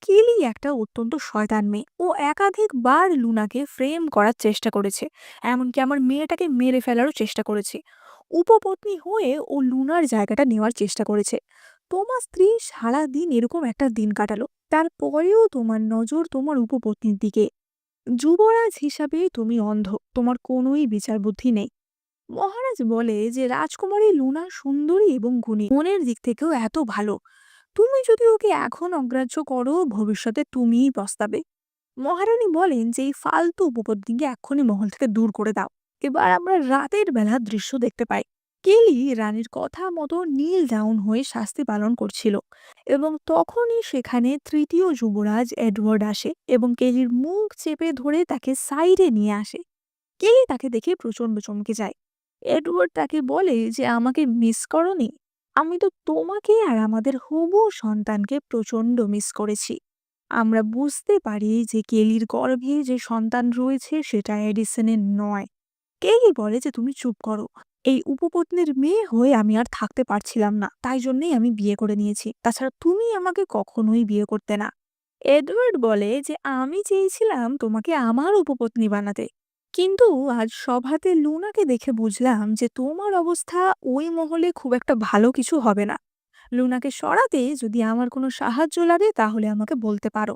কেলি একটা অত্যন্ত শয়তান মেয়ে, ও একাধিকবার লুনাকে ফ্রেম করার চেষ্টা করেছে, এমনকি আমার মেয়েটাকে মেরে ফেলারও চেষ্টা করেছে। উপপত্নী হয়ে ও লুনার জায়গাটা নেওয়ার চেষ্টা করেছে। তোমার স্ত্রী সারাদিন এরকম একটা দিন কাটালো, তারপরেও তোমার নজর তোমার উপপত্নীর দিকে। যুবরাজ হিসাবে তুমি অন্ধ, তোমার কোনোই বিচার বুদ্ধি নেই। মহারাজ বলে যে রাজকুমারী লুনা সুন্দরী এবং গুণী, মনের দিক থেকেও এত ভালো। তুমি যদি ওকে এখন অগ্রাহ্য করো, ভবিষ্যতে তুমিই পস্তাবে। মহারানী বলেন যে এই ফালতু উপপত্নীকে এক্ষুনি মহল থেকে দূর করে দাও। এবার আমরা রাতের বেলা দৃশ্য দেখতে পাই। কেলি রানীর কথা মতো নীল ডাউন হয়ে শাস্তি পালন করছিল, এবং তখনই সেখানে তৃতীয় যুবরাজ এডওয়ার্ড আসে এবং কেলির মুখ চেপে ধরে তাকে সাইডে নিয়ে আসে। কেলি তাকে দেখে প্রচন্ড চমকে যায়। এডওয়ার্ড তাকে বলে যে আমাকে মিস করনি? আমি তো তোমাকে আর আমাদের হবু সন্তানকে প্রচন্ড মিস করেছি। আমরা বুঝতে পারি যে কেলির গর্ভে যে সন্তান রয়েছে সেটা এডিসনের নয়। কেলি বলে যে তুমি চুপ করো। এই উপপত্নীর মেয়ে হয়ে আমি আর থাকতে পারছিলাম না, তাই জন্যই আমি বিয়ে করে নিয়েছি। তাছাড়া তুমি আমাকে কখনোই বিয়ে করতে না। এডওয়ার্ড বলে যে আমি চেয়েছিলাম তোমাকে আমার উপপত্নী বানাতে, কিন্তু আজ সভাতে লুনাকে দেখে বুঝলাম যে তোমার অবস্থা ওই মহলে খুব একটা ভালো কিছু হবে না। লুনাকে সরাতে যদি আমার কোনো সাহায্য লাগে তাহলে আমাকে বলতে পারো।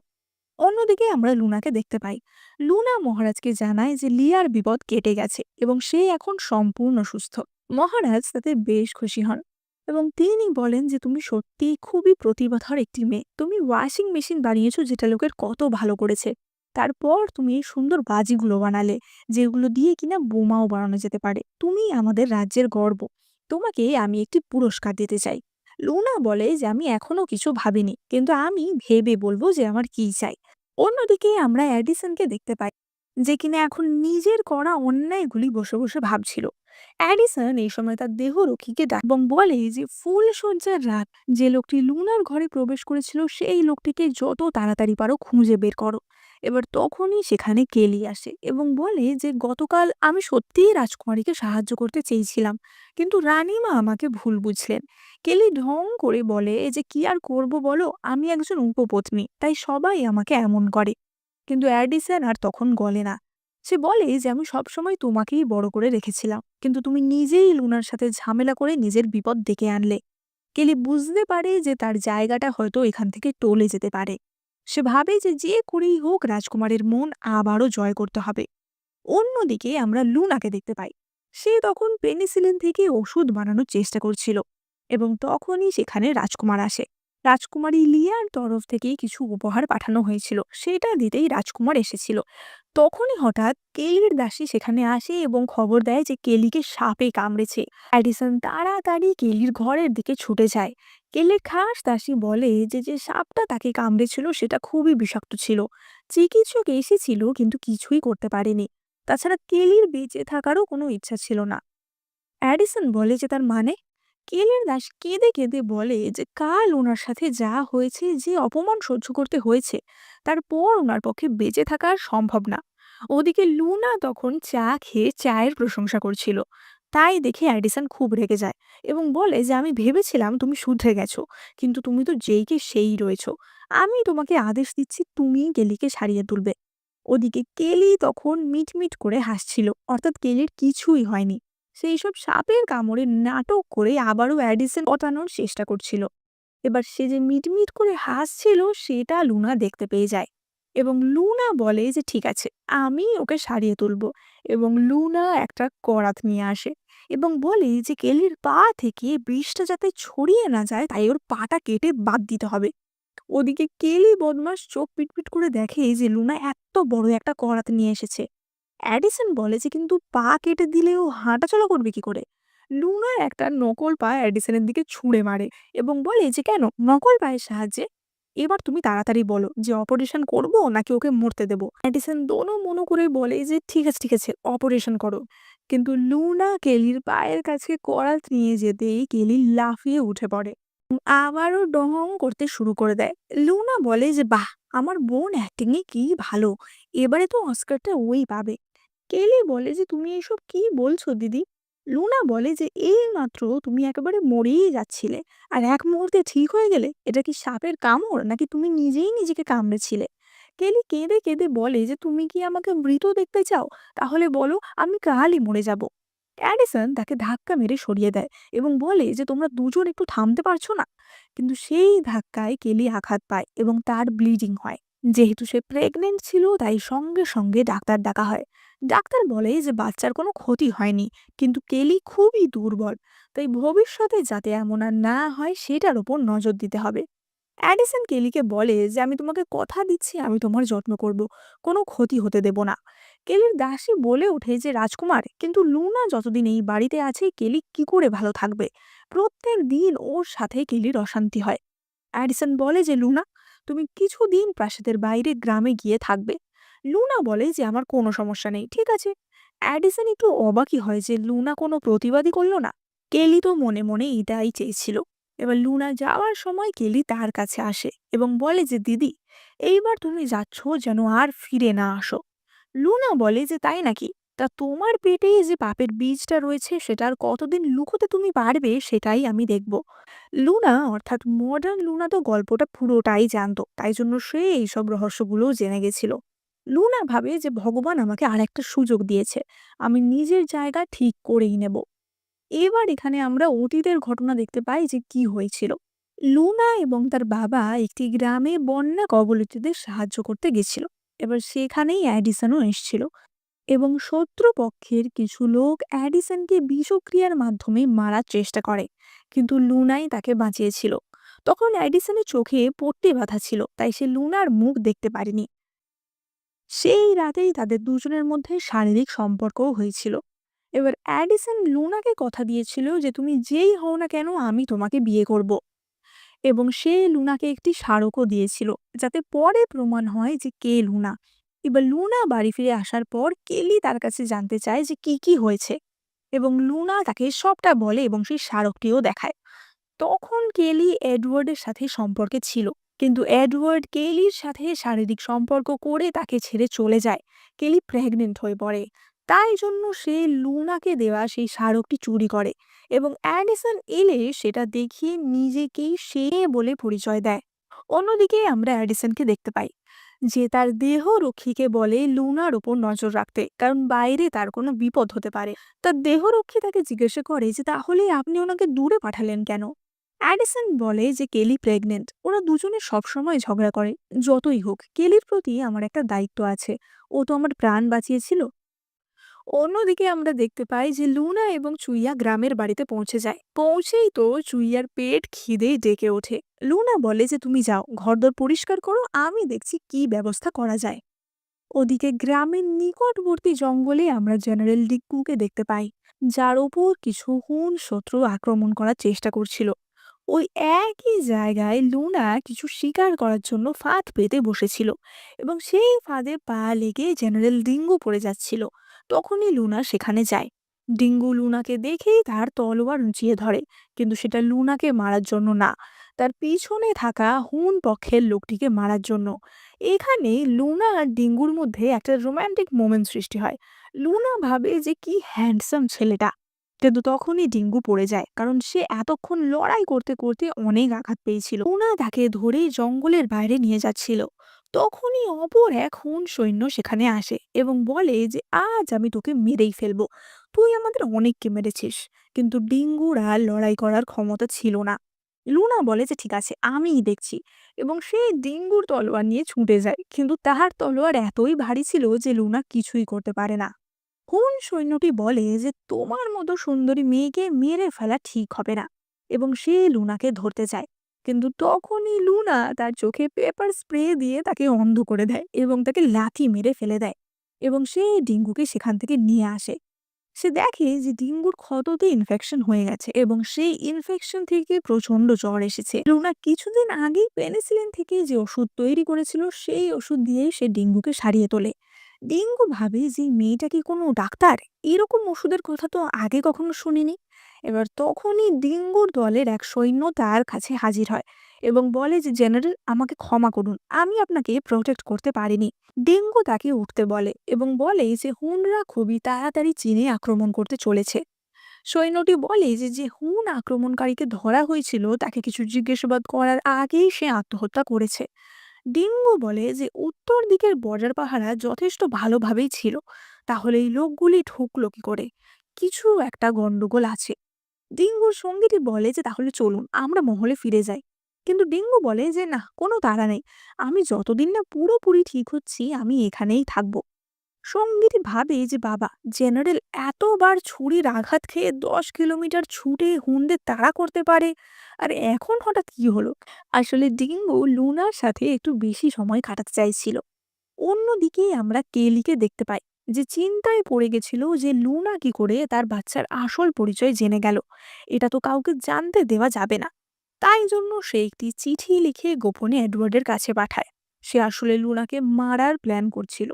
অন্যদিকে আমরা লুনাকে দেখতে পাই। লুনা মহারাজকে জানায় যে লিয়ার বিপদ কেটে গেছে এবং সে এখন সম্পূর্ণ সুস্থ। মহারাজ তাতে বেশ খুশি হন এবং তিনি বলেন যে তুমি সত্যি খুবই প্রতিভাধর একটি মেয়ে। তুমি ওয়াশিং মেশিন বানিয়েছো যেটা লোকের কত ভালো করেছে। তারপর তুমি এই সুন্দর বাজিগুলো বানালে যেগুলো দিয়ে কিনা বোমাও বানানো যেতে পারে। তুমি আমাদের রাজ্যের গর্ব। তোমাকে আমি একটি পুরস্কার দিতে চাই। লুনা বলে যে আমি এখনো কিছু ভাবিনি, কিন্তু আমি ভেবে বলবো যে আমার কি চাই। অন্যদিকে আমরা অ্যাডিসনকে দেখতে পাই, যে কিনা এখন নিজের করা অন্যায়গুলি বসে বসে ভাবছিল। অ্যাডিসন এই সময় তার দেহরক্ষীকে ডাক এবং বলে যে ফুলশয্যার রাত যে লোকটি লুনার ঘরে প্রবেশ করেছিল সেই লোকটিকে যত তাড়াতাড়ি পারো খুঁজে বের করো। এবার তখনই সেখানে কেলি আসে এবং বলে যে গতকাল আমি সত্যিই রাজকুমারীকে সাহায্য করতে চেয়েছিলাম, কিন্তু রানীমা আমাকে ভুল বুঝলেন। কেলি ঢং করে বলে যে কি আর করব বলো, আমি একজন উপপত্নী, তাই সবাই আমাকে এমন করে। কিন্তু অ্যাডিসন আর তখন গলে না। সে বলে যে আমি সবসময় তোমাকেই বড় করে রেখেছিলাম, কিন্তু তুমি নিজেই লুনার সাথে ঝামেলা করে নিজের বিপদ ডেকে আনলে। কেলি বুঝতে পারে যে তার জায়গাটা হয়তো এখান থেকে টলে যেতে পারে। সে ভাবে যে যে করেই হোক রাজকুমারের মন আবারও জয় করতে হবে। অন্যদিকে আমরা লুনাকে দেখতে পাই। সে তখন পেনিসিলিন থেকে ওষুধ বানানোর চেষ্টা করছিল এবং তখনই সেখানে রাজকুমার আসে। রাজকুমারী লিয়ার তরফ থেকে কিছু উপহার পাঠানো হয়েছিল, সেটা দিতেই রাজকুমার এসেছিল। তখনই হঠাৎ কেলির দাসী সেখানে আসে এবং খবর দেয় যে কেলিকে সাপে কামড়েছে। অ্যাডিসন তাড়াতাড়ি কেলির ঘরের দিকে ছুটে যায়। কেলির খাস দাসী বলে যে যে সাপটা তাকে কামড়েছিল সেটা খুবই বিষাক্ত ছিল। চিকিৎসক এসেছিল কিন্তু কিছুই করতে পারেনি। তাছাড়া কেলির বেঁচে থাকারও কোনো ইচ্ছা ছিল না। অ্যাডিসন বলে যে তার মানে? কেলের দাস কেঁদে কেঁদে বলে যে কাল ওনার সাথে যা হয়েছে, যে অপমান সহ্য করতে হয়েছে, তারপর ওনার পক্ষে বেঁচে থাকা আর সম্ভব না। ওদিকে লুনা তখন চা খেয়ে চায়ের প্রশংসা করছিল। তাই দেখে অ্যাডিসন খুব রেগে যায় এবং বলে যে আমি ভেবেছিলাম তুমি শুধরে গেছো, কিন্তু তুমি তো যেইকে সেই রয়েছো। আমি তোমাকে আদেশ দিচ্ছি, তুমি কেলিকে সারিয়ে তুলবে। ওদিকে কেলি তখন মিটমিট করে হাসছিল, অর্থাৎ কেলির কিছুই হয়নি। সেই সব সাপের কামড়ে নাটক করে আবারও অ্যাডিসন পটানোর চেষ্টা করছিল। এবার সে যে মিটমিট করে হাসছিল সেটা লুনা দেখতে পেয়ে যায় এবং লুনা বলে যে ঠিক আছে, আমি ওকে সারিয়ে তুলবো। এবং লুনা একটা করাত নিয়ে আসে এবং বলে যে কেলির পা থেকে বিষটা যাতে ছড়িয়ে না যায় তাই ওর পাটা কেটে বাদ দিতে হবে। ওদিকে কেলি বদমাস চোখ পিটপিট করে দেখে যে লুনা এত বড় একটা করাত নিয়ে এসেছে। অ্যাডিসন বলে যে কিন্তু পা কেটে দিলেও হাঁটাচলা করবে কি করে? লুনা একটা নকল পা অ্যাডিসনের দিকে ছুঁড়ে মারে এবং বলে যে কেন নকল পায়ের সাহায্যে? এবার তুমি তাড়াতাড়ি বলো যে অপারেশন করব নাকি ওকে মরতে দেবো। অ্যাডিসন দোনো মনো করে বলে যে ঠিক আছে ঠিক আছে, অপারেশন করো। কিন্তু লুনা কেলির পায়ের কাছে করাত নিয়ে যেতেই কেলি লাফিয়ে উঠে পড়ে। আবারও ডং করতে শুরু করে দেয়। লুনা বলে যে বাহ, আমার বোন অ্যাক্টিং এ কি ভালো, এবারে তো অস্কারটা ওই পাবে। কেলি বলে যে তুমি এসব কি বলছো দিদি? লুনা বলে যে এই মাত্র তুমি একেবারে মরেই যাচ্ছিলে, আর এক মুহূর্তে ঠিক হয়ে গেলে। এটা কি সাপের কামড় নাকি তুমি নিজেই নিজেকে কামড়েছিলে? কেলি কেঁদে কেঁদে বলে যে তুমি কি আমাকে মৃত দেখতে চাও? তাহলে বলো, আমি কালই মরে যাব। অ্যাডিসন তাকে ধাক্কা মেরে সরিয়ে দেয় এবং বলে যে তোমরা দুজন একটু থামতে পারছো না? কিন্তু সেই ধাক্কায় কেলি আঘাত পায় এবং তার ব্লিডিং হয়। যেহেতু সে প্রেগনেন্ট ছিল তাই সঙ্গে সঙ্গে ডাক্তার ডাকা হয়। ডাক্তার বলে যে বাচ্চার কোনো ক্ষতি হয়নি, কিন্তু কেলি খুবই দুর্বল, তাই ভবিষ্যতে যাতে এমন আর না হয় সেটার উপর নজর দিতে হবে। অ্যাডিসন কেলিকে বলে যে আমি তোমাকে কথা দিচ্ছি আমি তোমার যত্ন করব, কোনো ক্ষতি হতে দেব না। কেলির দাসী বলে ওঠে যে রাজকুমার, কিন্তু লুনা যতদিন এই বাড়িতে আছে কেলি কি করে ভালো থাকবে? প্রত্যেক দিন ওর সাথে কেলির অশান্তি হয়। অ্যাডিসন বলে যে লুনা, তুমি কিছুদিন প্রাসাদের বাইরে গ্রামে গিয়ে থাকবে। লুনা বলে যে আমার কোনো সমস্যা নেই, ঠিক আছে। অ্যাডিসন একটু অবাকই হয় যে লুনা কোনো প্রতিবাদই করলো না। কেলি তো মনে মনে এটাই চেয়েছিল। এবার লুনা যাওয়ার সময় কেলি তার কাছে আসে এবং বলে যে দিদি, এইবার তুমি যাচ্ছ যেন আর ফিরে না আসো। লুনা বলে যে তাই নাকি? তা তোমার পেটে যে পাপের বীজটা রয়েছে সেটা আর কতদিন লুকোতে তুমি পারবে সেটাই আমি দেখব। লুনা অর্থাৎ মডার্ন লুনা তো গল্পটা পুরোটাই জানতো, তাই জন্য সে এইসব রহস্যগুলোও জেনে গেছিল। লুনা ভাবে যে ভগবান আমাকে আরেকটা সুযোগ দিয়েছে, আমি নিজের জায়গা ঠিক করেই নেব। এবার এখানে আমরা অতীতের ঘটনা দেখতে পাই যে কি হয়েছিল। লুনা এবং তার বাবা একটি গ্রামে বন্যা কবলিতদের সাহায্য করতে গেছিল। এবার সেখানেই অ্যাডিসনও এসেছিল এবং শত্রুপক্ষের কিছু লোক অ্যাডিসনকে বিষক্রিয়ার মাধ্যমে মারার চেষ্টা করে, কিন্তু লুনাই তাকে বাঁচিয়েছিল। তখন অ্যাডিসনের চোখে পট্টি বাঁধা ছিল, তাই সে লুনার মুখ দেখতে পারেনি। সেই রাতেই তাদের দুজনের মধ্যে শারীরিক সম্পর্কও হয়েছিল। এবার অ্যাডিসন লুনাকে কথা দিয়েছিল যে তুমি যেই হও না কেন আমি তোমাকে বিয়ে করব, এবং সে লুনাকে একটি স্মারকও দিয়েছিল যাতে পরে প্রমাণ হয় যে কে লুনা। এবার লুনা বাড়ি ফিরে আসার পর কেলি তার কাছে জানতে চায় যে কি কি হয়েছে, এবং লুনা তাকে সবটা বলে এবং সেই স্মারকটিও দেখায়। তখন কেলি এডওয়ার্ডের সাথে সম্পর্কে ছিল, কিন্তু এডওয়ার্ড কেলির সাথে শারীরিক সম্পর্ক করে তাকে ছেড়ে চলে যায়। কেলি প্রেগনেন্ট হয়ে পড়ে, তাই জন্য সে লুনাকে দেওয়া সেই স্মারকটি চুরি করে এবং অ্যাডিসন এলে সেটা দেখিয়ে নিজেকেই সে বলে পরিচয় দেয়। অন্যদিকে আমরা অ্যাডিসনকে দেখতে পাই যে তার দেহ রক্ষীকে বলে লুনার ওপর নজর রাখতে, কারণ বাইরে তার কোনো বিপদ হতে পারে। তার দেহরক্ষী তাকে জিজ্ঞাসা করে যে তাহলে আপনি ওনাকে দূরে পাঠালেন কেন? অ্যাডিসন বলে যে কেলি প্রেগনেন্ট, ওরা দুজনে সবসময় ঝগড়া করে। যতই হোক কেলির প্রতি আমার একটা দায়িত্ব আছে, ও তো আমার প্রাণ বাঁচিয়েছিল। অন্যদিকে আমরা দেখতে পাই যে লুনা এবং চুইয়া গ্রামের বাড়িতে পৌঁছে যায়। পৌঁছেই তো চুইয়ার পেট খিদেই ডেকে ওঠে। লুনা বলে যে তুমি যাও ঘরদোর পরিষ্কার করো, আমি দেখছি কি ব্যবস্থা করা যায়। ওদিকে গ্রামের নিকটবর্তী জঙ্গলে আমরা জেনারেল ডিক্কুকে দেখতে পাই, যার ওপর কিছু হুন শত্রু আক্রমণ করার চেষ্টা করছিল। ওই একই জায়গায় লুনা কিছু শিকার করার জন্য ফাঁদ পেতে বসেছিল এবং সেই ফাঁদে পা লেগে জেনারেল ডিঙ্গু পড়ে যাচ্ছিল। তখনই লুনা সেখানে যায়। ডিঙ্গু লুনাকে দেখেই তার তলোয়ার উঁচিয়ে ধরে, কিন্তু সেটা লুনাকে মারার জন্য না, তার পিছনে থাকা হুন পক্ষের লোকটিকে মারার জন্য। এখানে লুনা আর ডিঙ্গুর মধ্যে একটা রোমান্টিক মোমেন্ট সৃষ্টি হয়। লুনা ভাবে যে কি হ্যান্ডসাম ছেলেটা, কিন্তু তখনই ডিঙ্গু পড়ে যায়, কারণ সে এতক্ষণ লড়াই করতে করতে অনেক আঘাত পেয়েছিল। লুনা তাকে ধরে জঙ্গলের বাইরে নিয়ে যাচ্ছিল। তখনই অপর এক হুন সৈন্য সেখানে আসে এবং বলে যে আজ আমি তোকে মেরেই ফেলবো, তুই আমাদের অনেককে মেরেছিস। কিন্তু ডিঙ্গুর আর লড়াই করার ক্ষমতা ছিল না। লুনা বলে যে ঠিক আছে আমিই দেখছি, এবং সে ডিঙ্গুর তলোয়ার নিয়ে ছুটে যায়, কিন্তু তাহার তলোয়ার এতই ভারী ছিল যে লুনা কিছুই করতে পারে না। হুন সৈন্যটি বলে যে তোমার মতো সুন্দরী মেয়েকে মেরে ফেলা ঠিক হবে না, এবং সে লুনাকে ধরতে চায়। কিন্তু তখনই লুনা তার চোখে পেপার স্প্রে দিয়ে তাকে অন্ধ করে দেয় এবং তাকে লাথি মেরে ফেলে দেয়, এবং সে ডিঙ্গুকে সেখান থেকে নিয়ে আসে। সে দেখে যে ডিঙ্গুর ক্ষততে ইনফেকশন হয়ে গেছে এবং সেই ইনফেকশন থেকে প্রচন্ড জ্বর এসেছে। লুনা কিছুদিন আগেই পেনিসিলিন থেকে যে ওষুধ তৈরি করেছিল সেই ওষুধ দিয়ে সে ডিঙ্গুকে সারিয়ে তোলে। ডিঙ্গু ভাবে যে মেয়েটা কি কোনো ডাক্তার, এরকম ওষুধের কথা তো আগে কখনো শুনিনি। এবার তখনই ডিঙ্গুর দলের এক সৈন্য তার কাছে হাজির হয় এবং বলে যে জেনারেল আমাকে ক্ষমা করুন, আমি আপনাকে প্রোটেক্ট করতে পারিনি। ডেঙ্গু তাকে উঠতে বলে এবং বলে যে হুনরা খুবই তাড়াতাড়ি চীনে আক্রমণ করতে চলেছে। সৈন্যটি বলে যে যে হুন আক্রমণকারীকে ধরা হয়েছিল তাকে কিছু জিজ্ঞাসাবাদ করার আগেই সে আত্মহত্যা করেছে। ডিঙ্গু বলে যে উত্তর দিকের বর্ডার পাহারা যথেষ্ট ভালোভাবেই ছিল, তাহলে এই লোকগুলি ঢুকলো কি করে? কিছু একটা গন্ডগোল আছে। ডিঙ্গুর সঙ্গীটি বলে যে তাহলে চলুন আমরা মহলে ফিরে যাই। কিন্তু ডিঙ্গু বলে যে না, কোনো তাড়া নেই। আমি যতদিন না পুরোপুরি ঠিক হচ্ছি আমি এখানেই থাকবো। সঙ্গীটি ভাবে যে বাবা, জেনারেল এতবার ছুরির আঘাত খেয়ে 10 কিলোমিটার ছুটে হুনদের তাড়া করতে পারে, আর এখন হঠাৎ কি হলো? আসলে ডিঙ্গু লুনার সাথে একটু বেশি সময় কাটাতে চাইছিল। অন্যদিকে আমরা কেলিকে দেখতে পাই, যে চিন্তায় পড়ে গেছিল যে লুনা কি করে তার বাচ্চার আসল পরিচয় জেনে গেল। এটা তো কাউকে জানতে দেওয়া যাবে না। তাই জন্য সে একটি চিঠি লিখে গোপনে এডওয়ার্ডের কাছে পাঠায়। সে আসলে লুনাকে মারার প্ল্যান করছিল।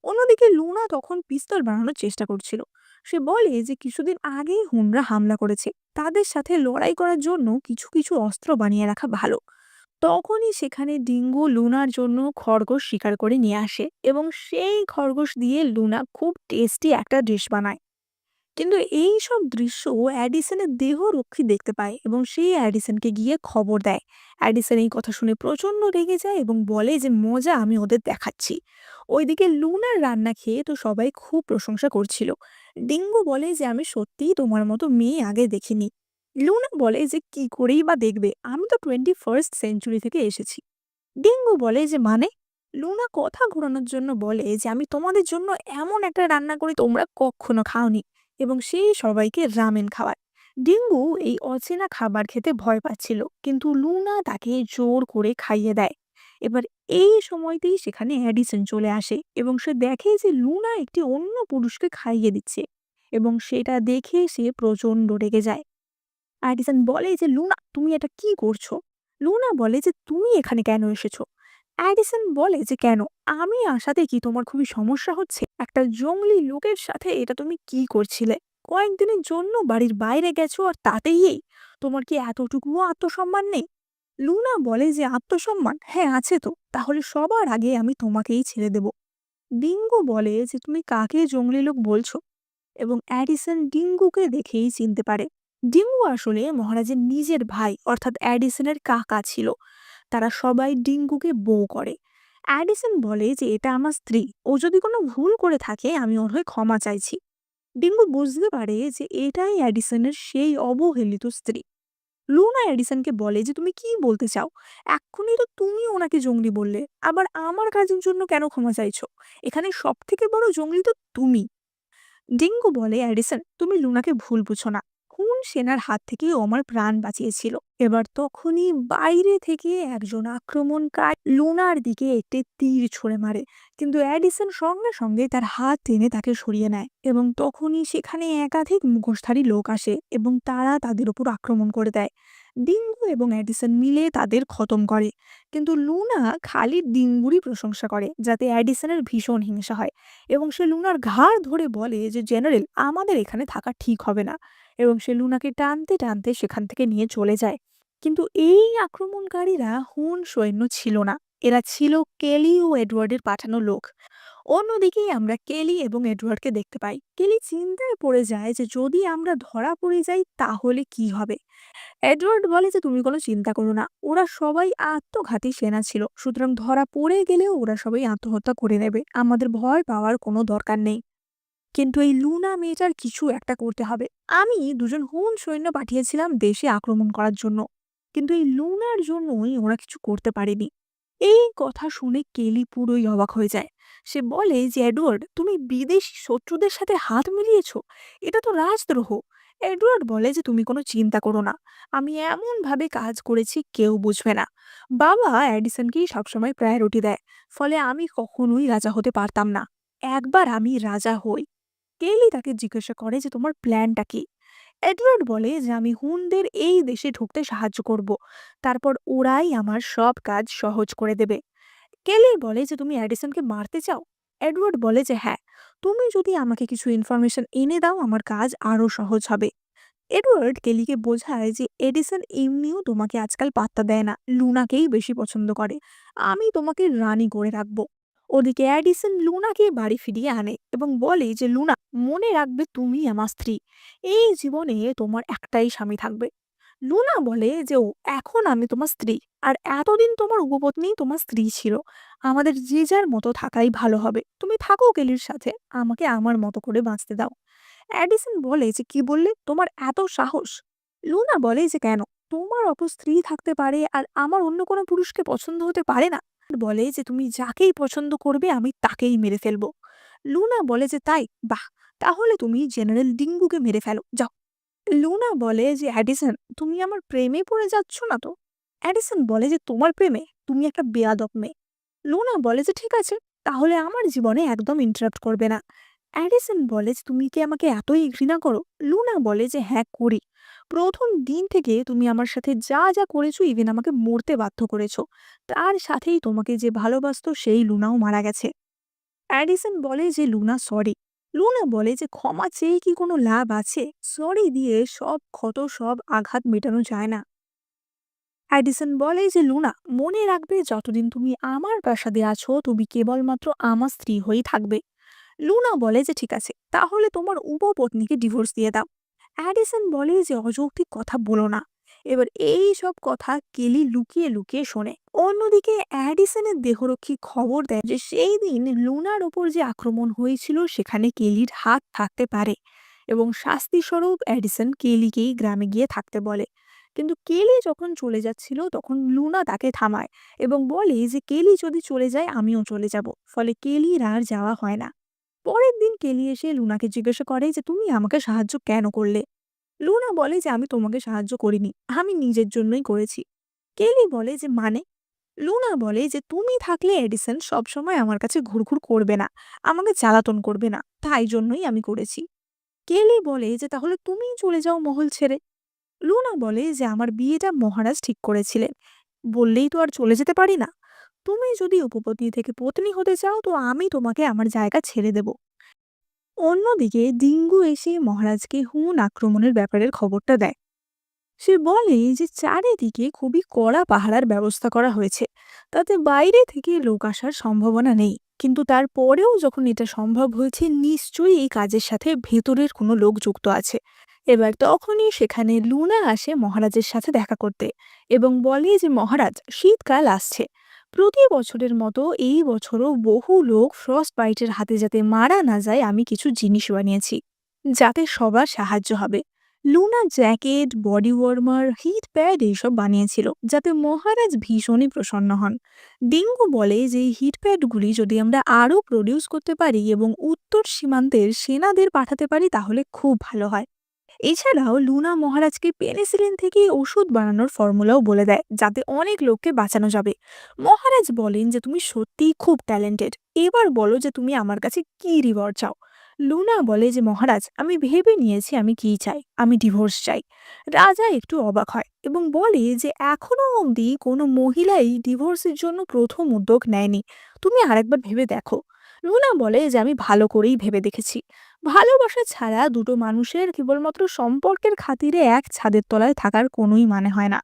অন্যদিকে লুনা তখন পিস্তল বানানোর চেষ্টা করছিল। সে বলে যে কিছুদিন আগেই হুনরা হামলা করেছে, তাদের সাথে লড়াই করার জন্য কিছু কিছু অস্ত্র বানিয়ে রাখা ভালো। তখনই সেখানে ডিঙ্গু লুনার জন্য খরগোশ শিকার করে নিয়ে আসে, এবং সেই খরগোশ দিয়ে লুনা খুব টেস্টি একটা ডিশ বানায়। কিন্তু এই সব দৃশ্য অ্যাডিসনের দেহরক্ষী দেখতে পায়, এবং সে অ্যাডিসনকে গিয়ে খবর দেয়। অ্যাডিসন এই কথা শুনে প্রচন্ড রেগে যায় এবং বলে যে মজা আমি ওদের দেখাচ্ছি। ওইদিকে লুনার রান্না খেয়ে তো সবাই খুব প্রশংসা করছিল। ডিঙ্গু বলে যে আমি সত্যিই তোমার মতো মেয়ে আগে দেখিনি। লুনা বলে যে কি করেই বা দেখবে, আমি তো 21st সেঞ্চুরি থেকে এসেছি। ডিঙ্গু বলে যে মানে? লুনা কথা ঘোরানোর জন্য বলে যে আমি তোমাদের জন্য এমন একটা রান্না করি তোমরা কখনো খাওনি, এবং সে সবাইকে রামেন খাওয়ায়। ডিঙ্গু এই অচেনা খাবার খেতে ভয় পাচ্ছিল, কিন্তু লুনা তাকে জোর করে খাইয়ে দেয়। এবার এই সময়তেই সেখানে অ্যাডিসন চলে আসে, এবং সে দেখে যে লুনা একটি অন্য পুরুষকে খাইয়ে দিচ্ছে, এবং সেটা দেখে সে প্রচন্ড রেগে যায়। অ্যাডিসন বলে যে লুনা, তুমি এটা কি করছো? লুনা বলে যে তুমি এখানে কেন এসেছো? অ্যাডিসন বলে যে কেন, আমি আসাতে কি তোমার খুবই সমস্যা হচ্ছে? একটা জঙ্গলি লোকের সাথে এটা তুমি কি করছিলে? কয়েকদিনের জন্য বাড়ির বাইরে গেছো, আর তাতেই তোমার কি এতটুকুও আত্মসম্মান নেই? লুনা বলে যে আত্মসম্মান হ্যাঁ আছে তো, তাহলে সবার আগে আমি তোমাকেই ছেড়ে দেব। ডিঙ্গু বলে যে তুমি কাকে জঙ্গলি লোক বলছো? এবং অ্যাডিসন ডিঙ্গুকে দেখেই চিনতে পারে। ডিঙ্গু আসলে মহারাজের নিজের ভাই, অর্থাৎ অ্যাডিসনের কাকা ছিল। তারা সবাই ডিঙ্গুকে বউ করে। অ্যাডিসন বলে যে এটা আমার স্ত্রী, ও যদি কোনো ভুল করে থাকে আমি ওর হয়ে ক্ষমা চাইছি। ডিঙ্গু বুঝতে পারে যে এটাই অ্যাডিসনের সেই অবহেলিত স্ত্রী। লুনা এডিসনকে বলে যে তুমি কি বলতে চাও? এক্ষুনি তো তুমি ওনাকে জঙ্গলি বললে, আবার আমার কাজের জন্য কেন ক্ষমা চাইছো? এখানে সব থেকে বড় জঙ্গলি তো তুমি। ডিঙ্গু বলে অ্যাডিসন, তুমি লুনাকে ভুল বুঝো না। কোন সেনার হাত থেকে ও আমার প্রাণ বাঁচিয়েছিল। এবার তখনই বাইরে থেকে একজন আক্রমণকারী লুনার দিকে একটি তীর ছুঁড়ে মারে, কিন্তু অ্যাডিসন সঙ্গে সঙ্গে তার হাত টেনে তাকে সরিয়ে নেয়, এবং তখনই সেখানে একাধিক মুখোশধারী লোক আসে এবং তারা তাদের উপর আক্রমণ করে দেয়। ডিঙ্গু এবং অ্যাডিসন মিলে তাদের খতম করে, কিন্তু লুনা খালি ডিঙ্গুরই প্রশংসা করে, যাতে অ্যাডিসনের ভীষণ হিংসা হয়, এবং সে লুনার ঘাড় ধরে বলে যে জেনারেল, আমাদের এখানে থাকা ঠিক হবে না, এবং সে লুনাকে টানতে টানতে সেখান থেকে নিয়ে চলে যায়। কিন্তু এই আক্রমণকারীরা হুন সৈন্য ছিল না, এরা ছিল কেলি ও এডওয়ার্ডের পাঠানো লোক। অন্যদিকেই আমরা কেলি এবং এডওয়ার্ডকে দেখতে পাই। কেলি চিন্তায় পড়ে যায় যে যদি আমরা ধরা পড়ে যাই তাহলে কি হবে। এডওয়ার্ড বলে যে তুমি কোনো চিন্তা করো না, ওরা সবাই আত্মঘাতী সেনা ছিল, সুতরাং ধরা পড়ে গেলেও ওরা সবাই আত্মহত্যা করে নেবে, আমাদের ভয় পাওয়ার কোনো দরকার নেই। কিন্তু এই লুনা মেয়েটার কিছু একটা করতে হবে। আমি দুজন হুন সৈন্য পাঠিয়েছিলাম দেশে আক্রমণ করার জন্য, কিন্তু এই লুনার জন্যই ওরা কিছু করতে পারেনি। এই কথা শুনে কেলি পুরোই অবাক হয়ে যায়। সে বলে যে এডওয়ার্ড, তুমি বিদেশি শত্রুদের সাথে হাত মিলিয়েছো, এটা তো রাজদ্রোহ। এডওয়ার্ড বলে যে তুমি কোনো চিন্তা করো না, আমি এমন ভাবে কাজ করেছি কেউ বুঝবে না। বাবা অ্যাডিসনকেই সবসময় প্রায়োরিটি দেয়, ফলে আমি কখনোই রাজা হতে পারতাম না। একবার আমি রাজা হই। কেলি তাকে জিজ্ঞাসা করে যে তোমার প্ল্যানটা কি? এডওয়ার্ড বলে যে আমি হুনদের এই দেশে ঢুকতে সাহায্য করব, তারপর ওরাই আমার সব কাজ সহজ করে দেবে। কেলি বলে যে তুমি অ্যাডিসনকে মারতে চাও? এডওয়ার্ড বলে যে হ্যাঁ, তুমি যদি আমাকে কিছু ইনফরমেশন এনে দাও আমার কাজ আরো সহজ হবে। এডওয়ার্ড কেলিকে বোঝায় যে এডিসন এমনিও তোমাকে আজকাল পাত্তা দেয় না, লুনাকেই বেশি পছন্দ করে, আমি তোমাকে রানী করে রাখবো। ওদিকে অ্যাডিসন লুনাকে বাড়ি ফিরিয়ে আনে এবং বলে যে লুনা, মনে রাখবে তুমি আমার স্ত্রী, এই জীবনে তোমার একটাই স্বামী থাকবে। লুনা বলে যে ও, এখন আমি তোমার স্ত্রী, আর এতদিন তোমার উপপত্নী তোমার স্ত্রী ছিল, আমাদের যে যার মতো থাকাই ভালো হবে, তুমি থাকো কেলির সাথে, আমাকে আমার মতো করে বাঁচতে দাও। অ্যাডিসন বলে যে কি বললে, তোমার এত সাহস? লুনা বলে যে কেন, তোমার অপর স্ত্রী থাকতে পারে আর আমার অন্য কোনো পুরুষকে পছন্দ হতে পারে না? বলে যে তুমি যাকেই পছন্দ করবে আমি তাকেই মেরে ফেলবো। লুনা বলে যে তাই? বাহ! তাহলে তুমি জেনারেল ডিঙ্গুকে মেরে ফেলো, যাও। লুনা বলে যে অ্যাডিসন, তুমি আমার প্রেমে পড়ে যাচ্ছ না তো? অ্যাডিসন বলে যে তোমার প্রেমে? তুমি একটা বেয়াদব মেয়ে। লুনা বলে যে ঠিক আছে, তাহলে আমার জীবনে একদম ইন্টারাপ্ট করবে না। অ্যাডিসন বলে যে তুমি কি আমাকে এতই ঘৃণা করো? লুনা বলে যে হ্যাঁ করি। প্রথম দিন থেকে তুমি আমার সাথে যা যা করেছো, ইভেন আমাকে মরতে বাধ্য করেছো। তার সাথেই তোমাকে যে ভালোবাসতো সেই লুনাও মারা গেছে। অ্যাডিসন বলে যে লুনা সরি। লুনা বলে যে ক্ষমা চেয়ে কি কোনো লাভ আছে? সরি দিয়ে সব ক্ষত সব আঘাত মেটানো যায় না। অ্যাডিসন বলে যে লুনা, মনে রাখবে যতদিন তুমি আমার প্রাসাদে আছো তুমি কেবলমাত্র আমার স্ত্রী হয়েই থাকবে। লুনা বলে যে ঠিক আছে, তাহলে তোমার উপপত্নীকে ডিভোর্স দিয়ে দাও। অ্যাডিসন বলে যে অযৌক্তিক কথা বলো না। এবার এই সব কথা কেলি লুকিয়ে লুকিয়ে শোনে। অন্যদিকে অ্যাডিসনের দেহরক্ষী খবর দেয় যে সেই দিন লুনার ওপর যে আক্রমণ হয়েছিল সেখানে কেলির হাত থাকতে পারে, এবং শাস্তিস্বরূপ অ্যাডিসন কেলিকেই গ্রামে গিয়ে থাকতে বলে। কিন্তু কেলি যখন চলে যাচ্ছিল তখন লুনা তাকে থামায় এবং বলে যে কেলি যদি চলে যায় আমিও চলে যাব। ফলে কেলির আর যাওয়া হয় না। পরের দিন কেলি এসে লুনাকে জিজ্ঞাসা করে যে তুমি আমাকে সাহায্য কেন করলে? লুনা বলে যে আমি তোমাকে সাহায্য করিনি, আমি নিজের জন্যই করেছি। কেলি বলে যে মানে? লুনা বলে যে তুমি থাকলে এডিসন সবসময় আমার কাছে ঘুরঘুর করবে না, আমাকে জ্বালাতন করবে না, তাই জন্যই আমি করেছি। কেলি বলে যে তাহলে তুমিই চলে যাও মহল ছেড়ে। লুনা বলে যে আমার বিয়েটা মহারাজ ঠিক করেছিলেন, বললেই তো আর চলে যেতে পারি না। তুমি যদি উপপত্নী থেকে পত্নী হতে চাও তো আমি তোমাকে আমার জায়গা ছেড়ে দেব। অন্যদিকে ডিঙ্গু এসে মহারাজকে হুন আক্রমণের ব্যাপারের খবরটা দেয়। সে বলে যে চারিদিকে খুবই কড়া পাহারার ব্যবস্থা করা হয়েছে, তাতে বাইরে থেকে লোক আসার সম্ভাবনা নেই। কিন্তু তারপরেও যখন এটা সম্ভব হয়েছে নিশ্চয়ই এই কাজের সাথে ভেতরের কোনো লোক যুক্ত আছে। এবার তখনই সেখানে লুনা আসে মহারাজের সাথে দেখা করতে এবং বলে যে মহারাজ, শীতকাল আসছে, প্রতি বছরের মতো এই বছরও বহু লোক ফ্রস্ট বাইটের হাতে যাতে মারা না যায় আমি কিছু জিনিস বানিয়েছি, যাতে সবার সাহায্য হবে। Luna jacket, body warmer, heat pad এইসব বানিয়েছিল যাতে মহারাজ ভীষণই প্রসন্ন হন। ডিঙ্গু বলে যে এই হিট প্যাডগুলি যদি আমরা আরও প্রডিউস করতে পারি এবং উত্তর সীমান্তের সেনাদের পাঠাতে পারি তাহলে খুব ভালো হয়। এছাড়াও লুনা মহারাজকে পেনিসিলিন থেকে ওষুধ বানানোর ফর্মুলাও বলে দেয় যাতে অনেক লোককে বাঁচানো যাবে। মহারাজ বলেন যে তুমি সত্যিই খুব ট্যালেন্টেড, এবার বলো যে তুমি আমার কাছে কি রিওয়ার্ড চাও। লুনা বলে যে মহারাজ, আমি ভেবে নিয়েছি আমি কি চাই, আমি ডিভোর্স চাই। রাজা একটু অবাক হয় এবং বলে যে এখনো অবধি কোনো মহিলাই ডিভোর্সের জন্য প্রথম উদ্যোগ নেয়নি, তুমি আরেকবার ভেবে দেখো। লুনা বলে যে আমি ভালো করেই ভেবে দেখেছি, ভালোবাসা ছাড়া দুটো মানুষের কেবলমাত্র সম্পর্কের খাতিরে এক ছাদের তলায় থাকার কোনোই মানে হয় না।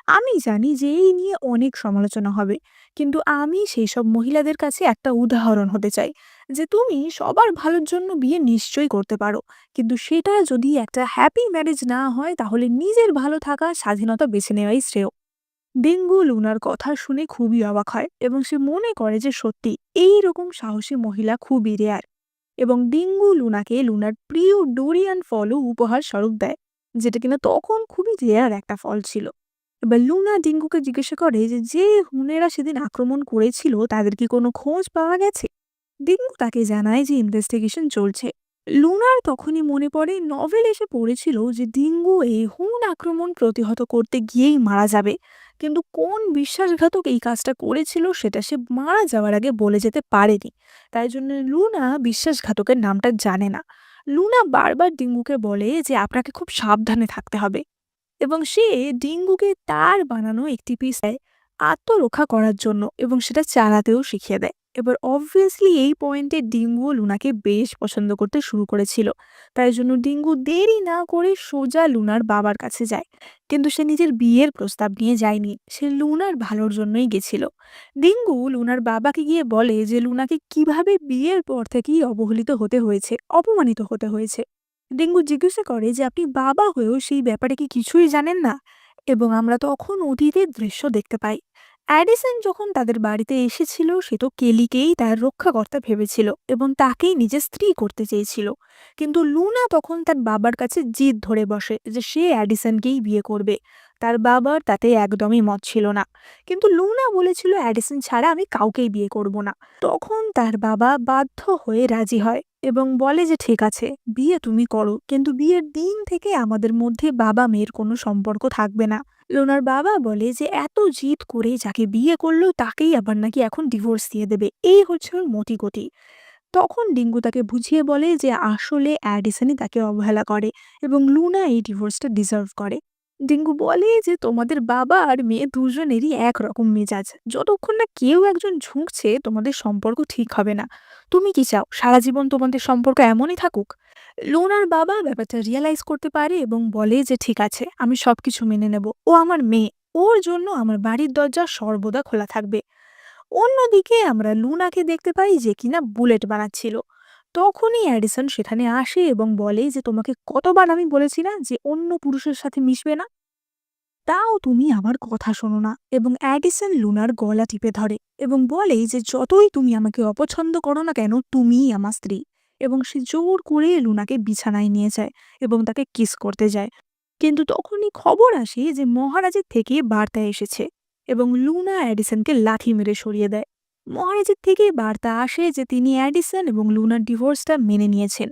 আমি জানি যে এই নিয়ে অনেক সমালোচনা হবে, কিন্তু আমি সেই সব মহিলাদের কাছে একটা উদাহরণ হতে চাই যে তুমি সবার ভালোর জন্য বিয়ে নিশ্চয়ই করতে পারো, কিন্তু সেটা যদি একটা হ্যাপি ম্যারেজ না হয় তাহলে নিজের ভালো থাকা স্বাধীনতা বেছে নেওয়াই শ্রেয়। ডিঙ্গু লুনার কথা শুনে খুবই অবাক হয় এবং সে মনে করে যে সত্যি এই রকম সাহসী মহিলা খুবই রেয়ার, এবং ডিঙ্গু লুনাকে লুনার প্রিয় ডোরিয়ান ফলও উপহার স্বরূপ দেয়, যেটা কিনা তখন খুবই রেয়ার একটা ফল ছিল। এবার লুনা ডিঙ্গুকে জিজ্ঞাসা করে যে যে হুনেরা সেদিন আক্রমণ করেছিল তাদের কি কোনো খোঁজ পাওয়া গেছে? ডিঙ্গু তাকে জানায় যে ইনভেস্টিগেশন চলছে। লুনার তখনই মনে পড়ে নভেল এসে পড়েছিল যে ডিঙ্গু এই হুন আক্রমণ প্রতিহত করতে গিয়েই মারা যাবে, কিন্তু কোন বিশ্বাসঘাতক এই কাজটা করেছিল সেটা সে মারা যাওয়ার আগে বলে যেতে পারেনি। তাই জন্য লুনা বিশ্বাসঘাতকের নামটা জানে না। লুনা বারবার ডিঙ্গুকে বলে যে আপনাকে খুব সাবধানে থাকতে হবে, এবং সে ডিঙ্গুকে তার বানানো একটি পিস দেয় আত্মরক্ষা করার জন্য এবং সেটা চালাতেও শিখিয়ে দেয়। এবার অবভিয়াসলি এই পয়েন্টে ডিঙ্গু লুনাকে বেশ পছন্দ করতে শুরু করেছিল, তাই জন্য ডিঙ্গু দেরি না করে সোজা লুনার বাবার কাছে যায়। কিন্তু সে নিজের বিয়ের প্রস্তাব নিয়ে যায়নি, সে লুনার ভালোর জন্যই গেছিল। ডিঙ্গু লুনার বাবাকে গিয়ে বলে যে লুনাকে কিভাবে বিয়ের পর থেকেই অবহেলিত হতে হয়েছে, অপমানিত হতে হয়েছে। ডিঙ্গু জিজ্ঞাসা করে যে আপনি বাবা হয়েও সেই ব্যাপারে কি কিছুই জানেন না? এবং আমরা তখন অতীতের দৃশ্য দেখতে পাই, অ্যাডিসন যখন তাদের বাড়িতে এসেছিল সে তো কেলিকেই তার রক্ষাকর্তা ভেবেছিল এবং তাকেই নিজের স্ত্রী করতে চেয়েছিল। কিন্তু লুনা তখন তার বাবার কাছে জিদ ধরে বসে যে সে অ্যাডিসনকেই বিয়ে করবে। তার বাবার তাতে একদমই মত ছিল না। কিন্তু লুনা বলেছিল অ্যাডিসন ছাড়া আমি কাউকেই বিয়ে করব না। তখন তার বাবা বাধ্য হয়ে রাজি হয় এবং বলে যে ঠিক আছে, বিয়ে তুমি করো, কিন্তু বিয়ের দিন থেকে আমাদের মধ্যে বাবা মেয়ের কোনো সম্পর্ক থাকবে না। লোনার বাবা বলে যে এত জিদ করে যাকে বিয়ে করলো তাকেই আবার নাকি এখন ডিভোর্স দিয়ে দেবে, এই হচ্ছে ওর মতিগতি। তখন ডিঙ্গু তাকে বুঝিয়ে বলে যে আসলে অ্যাডিসনই তাকে অবহেলা করে এবং লুনা এই ডিভোর্সটা ডিজার্ভ করে। ডিঙ্গু বলে যে তোমাদের বাবা আর মেয়ে দুজনেরই একরকম মেজাজ, যতক্ষণ না কেউ একজন ঝুঁকছে তোমাদের সম্পর্ক ঠিক হবে না। তুমি কি চাও সারা জীবন তোমাদের সম্পর্ক এমনই থাকুক? লুনার বাবা ব্যাপারটা রিয়েলাইজ করতে পারে এবং বলে যে ঠিক আছে, আমি সবকিছু মেনে নেব, ও আমার মেয়ে, ওর জন্য আমার বাড়ির দরজা সর্বদা খোলা থাকবে। অন্যদিকে আমরা লুনাকে দেখতে পাই যে কিনা বুলেট বানাচ্ছিল। তখনই অ্যাডিসন সেখানে আসে এবং বলে যে তোমাকে কতবার আমি বলেছি না যে অন্য পুরুষের সাথে মিশবে না, তাও তুমি আমার কথা শোনো না। এবং অ্যাডিসন লুনার গলা টিপে ধরে এবং বলে যে যতই তুমি আমাকে অপছন্দ করো না কেন, তুমিই আমার স্ত্রী। এবং সে জোর করে লুনাকে বিছানায় নিয়ে যায় এবং তাকে কিস করতে যায়। কিন্তু তখনই খবর আসে যে মহারাজের থেকে বার্তা এসেছে এবং লুনা অ্যাডিসনকে লাথি মেরে সরিয়ে দেয়। মহারাজের থেকে বার্তা আসে যে তিনি অ্যাডিসন এবং লুনার ডিভোর্সটা মেনে নিয়েছেন।